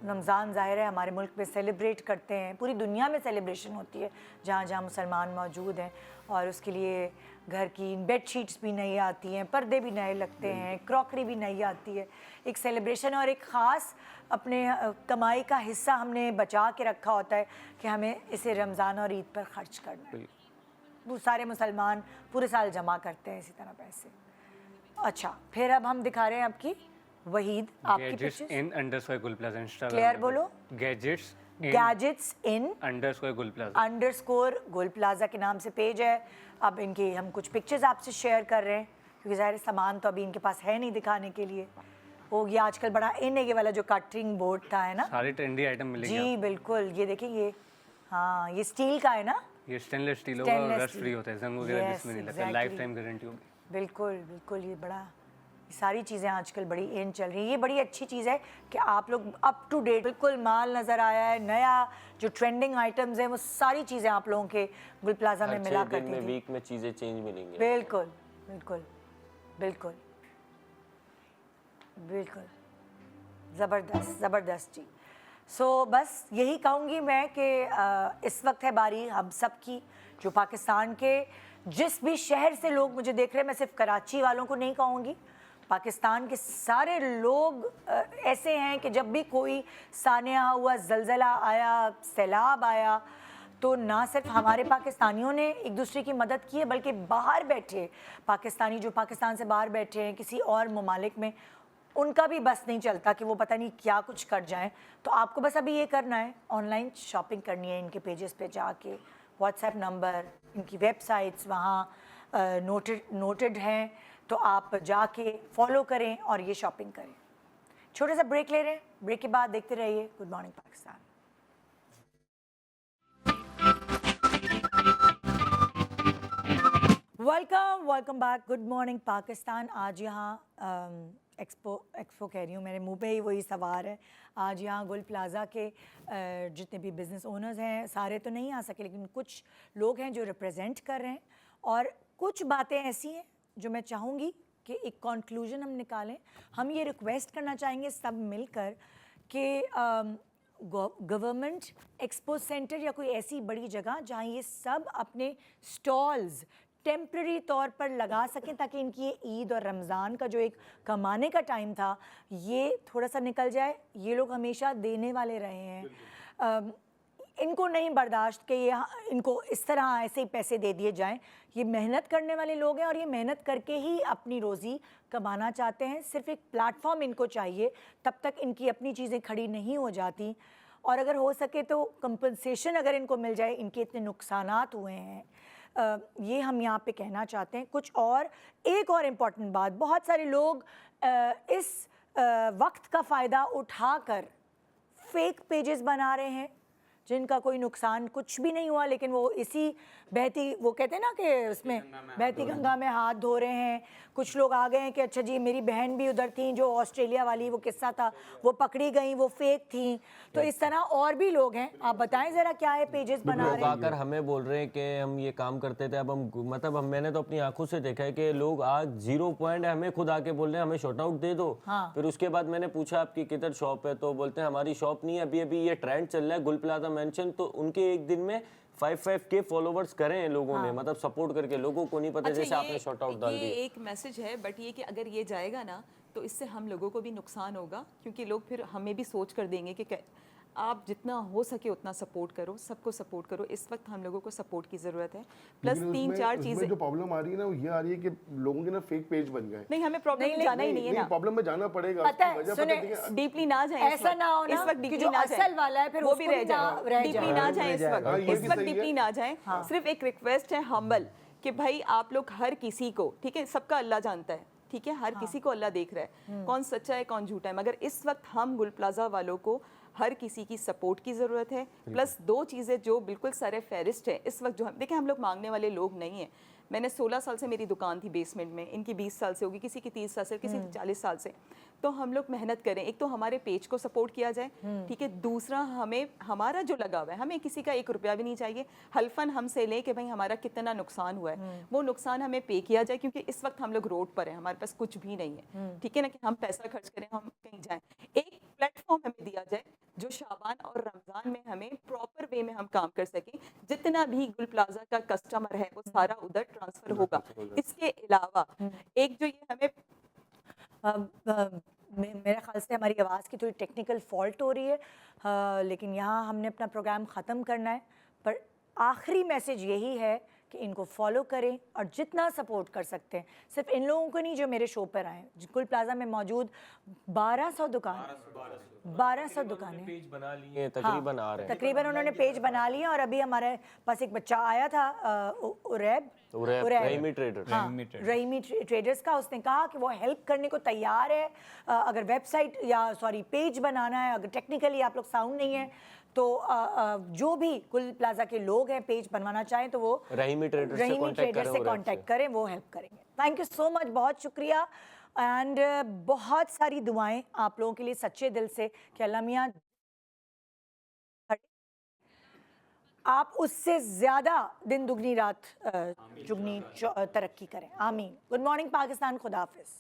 रमज़ान ज़ाहिर है हमारे मुल्क में सेलिब्रेट करते हैं, पूरी दुनिया में सेलिब्रेशन होती है जहाँ जहाँ मुसलमान मौजूद हैं। और उसके लिए घर की बेडशीट्स भी नई आती हैं, पर्दे भी नए लगते हैं, क्रॉकरी भी नई आती है। एक सेलिब्रेशन और एक ख़ास अपने कमाई का हिस्सा हमने बचा के रखा होता है कि हमें इसे रमज़ान और ईद पर ख़र्च करना है। वो सारे मुसलमान पूरे साल जमा करते हैं इसी तरह पैसे। अच्छा, फिर अब हम दिखा रहे हैं आपकी वहीद आपकी गैजेट्स पिक्चर्स इन अंडरस्कोर गुल प्लाजा इंस्टाग्राम क्लियर बोलो गैजेट्स इन अंडरस्कोर अंडरस्कोर गुल प्लाजा के नाम से पेज है। अब इनकी हम कुछ पिक्चर्स आपसे शेयर कर रहे हैं क्योंकि ज़ाहिर सामान तो अभी इनके पास है नहीं दिखाने के लिए। हो गया आजकल बड़ा इन है ये वाला जो कटरिंग बोर्ड था, है ना? सारे ट्रेंडी आइटम मिलेंगे जी बिल्कुल। ये देखिए ये, हाँ ये स्टील का है ना? ये स्टेनलेस स्टील होगा और रस्ट फ्री होता है, जंग वगैरह जिसमें नहीं लगता, लाइफ टाइम गारंटी होगी। बिल्कुल बिल्कुल। ये बड़ा, ये सारी चीज़ें आजकल बड़ी इन चल रही हैं। ये बड़ी अच्छी चीज़ है कि आप लोग अप टू डेट बिल्कुल माल नज़र आया है, नया जो ट्रेंडिंग आइटम्स हैं वो सारी चीज़ें आप लोगों के गुल प्लाजा में मिला करती थी। वीक में चीज़ें चेंज मिलेंगी। बिल्कुल बिल्कुल बिल्कुल बिल्कुल, ज़बरदस्त ज़बरदस्त जी। सो बस यही कहूँगी मैं कि इस वक्त है बारी हम सब की, जो पाकिस्तान के जिस भी शहर से लोग मुझे देख रहे हैं, मैं सिर्फ कराची वालों को नहीं कहूँगी, पाकिस्तान के सारे लोग ऐसे हैं कि जब भी कोई सानिया हुआ, ज़लज़ला आया, सैलाब आया, तो ना सिर्फ हमारे पाकिस्तानियों ने एक दूसरे की मदद की है बल्कि बाहर बैठे पाकिस्तानी जो पाकिस्तान से बाहर बैठे हैं किसी और ममालिक में, उनका भी बस नहीं चलता कि वो पता नहीं क्या कुछ कर जाएं। तो आपको बस अभी ये करना है, ऑनलाइन शॉपिंग करनी है, इनके पेजेस पे जाके, व्हाट्सएप नंबर, इनकी वेबसाइट्स वहाँ नोटेड हैं, तो आप जाके फॉलो करें और ये शॉपिंग करें। छोटा सा ब्रेक ले रहे हैं, ब्रेक के बाद देखते रहिए good morning Pakistan. Welcome back, good morning Pakistan. आज यहाँ एक्सपो कह रही हूँ, मेरे मुंह पे ही वही सवार है। आज यहाँ गुल प्लाज़ा के जितने भी बिज़नेस ओनर्स हैं, सारे तो नहीं आ सके लेकिन कुछ लोग हैं जो रिप्रेजेंट कर रहे हैं, और कुछ बातें ऐसी हैं जो मैं चाहूँगी कि एक कंक्लूजन हम निकालें। हम ये रिक्वेस्ट करना चाहेंगे सब मिलकर कि गवर्नमेंट एक्सपो सेंटर या कोई ऐसी बड़ी जगह जहाँ ये सब अपने स्टॉल्स टेम्प्रेरी तौर पर लगा सकें, ताकि इनकी ये ईद और रमज़ान का जो एक कमाने का टाइम था ये थोड़ा सा निकल जाए। ये लोग हमेशा देने वाले रहे हैं, इनको नहीं बर्दाश्त कि ये इनको इस तरह ऐसे ही पैसे दे दिए जाएं। ये मेहनत करने वाले लोग हैं और ये मेहनत करके ही अपनी रोज़ी कमाना चाहते हैं। सिर्फ एक प्लेटफॉर्म इनको चाहिए, तब तक इनकी अपनी चीज़ें खड़ी नहीं हो जाती। और अगर हो सके तो कंपनसेशन अगर इनको मिल जाए, इनके इतने नुकसानात हुए हैं, ये हम यहाँ पे कहना चाहते हैं। कुछ और एक और इम्पॉर्टेंट बात, बहुत सारे लोग इस वक्त का फ़ायदा उठाकर फेक पेजेस बना रहे हैं जिनका कोई नुकसान कुछ भी नहीं हुआ, लेकिन वो इसी बहती, वो कहते हैं ना कि उसमें बहती गंगा में हाथ धो रहे हैं। कुछ लोग आ गए हैं कि अच्छा जी मेरी बहन भी उधर थी, जो ऑस्ट्रेलिया वाली वो किस्सा था, वो पकड़ी गई, वो फेक थी। तो इस तरह और भी लोग हैं, आप बताएं ज़रा क्या है पेजेस बना रहे हैं। आकर हमें बोल रहे हैं कि हम ये काम करते थे, अब हम मतलब मैंने तो अपनी आंखों से देखा है कि लोग आज 0 पॉइंट हमें खुद आके बोल रहे हैं हमें शॉर्ट आउट दे दो। फिर उसके बाद मैंने पूछा आपकी किधर शॉप है, तो बोलते हैं हमारी शॉप नहीं है, अभी ये ट्रेंड चल रहा है गुल प्लाजा मेंशन। तो उनके एक दिन में 5-5 फॉलोवर्स करें हैं लोगों ने, मतलब सपोर्ट करके। लोगों को नहीं पता जैसे आपने शॉर्ट आउट डाल दिया। ये एक मैसेज है, बट ये कि अगर ये जाएगा ना तो इससे हम लोगों को भी नुकसान होगा, क्योंकि लोग फिर हमें भी सोच कर देंगे कि आप जितना हो सके उतना सपोर्ट करो, सबको सपोर्ट करो। इस वक्त हम लोगों को सपोर्ट की ज़रूरत है। प्लस 3-4 चीज़ें जो प्रॉब्लम आ रही है ना, वो ये आ रही है कि लोगों के ना फेक पेज बन गए। नहीं, हमें प्रॉब्लम जाना ही नहीं है ना, प्रॉब्लम में जाना पड़ेगा। पता है, सुने, डीपली ना जाए, ऐसा ना हो ना कि जो असल वाला है फिर वो भी उसको रह जाए, डीपली ना जाए इस वक्त डीपली ना जाए। सिर्फ एक रिक्वेस्ट है हम्बल कि भाई आप लोग हर किसी को, ठीक है, सबका अल्लाह जानता है, ठीक है, हर किसी को अल्लाह देख रहा है कौन सच्चा है कौन झूठा है, मगर इस वक्त हम गुल प्लाजा वालों को हर किसी की सपोर्ट की ज़रूरत है। प्लस 2 चीज़ें जो बिल्कुल सरे फहरिस्त है इस वक्त, जो हम देखें, हम लोग मांगने वाले लोग नहीं हैं। मैंने 16 साल से मेरी दुकान थी बेसमेंट में, इनकी 20 साल से होगी, किसी की 30 साल से, किसी की 40 साल से। तो हम लोग मेहनत करें, एक तो हमारे पेज को सपोर्ट किया जाए, ठीक है, दूसरा हमें हमारा जो लगा हुआ है, हमें किसी का 1 रुपया भी नहीं चाहिए। हल्फन हमसे लें कि भाई हमारा कितना नुकसान हुआ है, वो नुकसान हमें पे किया जाए, क्योंकि इस वक्त हम लोग रोड पर हैं, हमारे पास कुछ भी नहीं है, ठीक है ना, कि हम पैसा खर्च करें, हम कहीं जाएं। एक प्लेटफॉर्म हमें दिया जाए जो शाबान और रमज़ान में हमें प्रॉपर वे में हम काम कर सकें। जितना भी गुल प्लाजा का कस्टमर है वो सारा उधर ट्रांसफ़र होगा। इसके अलावा एक जो ये हमें मेरे ख्याल से हमारी आवाज़ की थोड़ी टेक्निकल फॉल्ट हो रही है, लेकिन यहाँ हमने अपना प्रोग्राम ख़त्म करना है। पर आखिरी मैसेज यही है कि इनको फॉलो करें और जितना सपोर्ट कर सकते हैं, सिर्फ इन लोगों को नहीं जो मेरे शो पर आए, गुल प्लाजा में मौजूद 1200 दुकानें पेज बना लिए हैं, तकरीबन आ रहे हैं। तकरीबन उन्होंने पेज बना लिए और अभी हमारे पास एक बच्चा आया था रहीमी ट्रेडर्स। रहीमी ट्रेडर्स का, उसने कहा कि वो हेल्प करने को तैयार है। अगर वेबसाइट या पेज बनाना है, अगर टेक्निकली आप लोग साउंड नहीं है तो जो भी गुल प्लाजा के लोग हैं पेज बनवाना चाहें तो वो रहीमी ट्रेडर्स से कांटेक्ट करें, वो हेल्प करेंगे। थैंक यू सो मच, बहुत शुक्रिया एंड बहुत सारी दुआएं आप लोगों के लिए सच्चे दिल से कि अल्लाह मियां आप उससे ज़्यादा दिन दुगनी रात चुगनी तरक्की करें। आमीन। गुड मॉर्निंग पाकिस्तान, खुदा हाफिज़।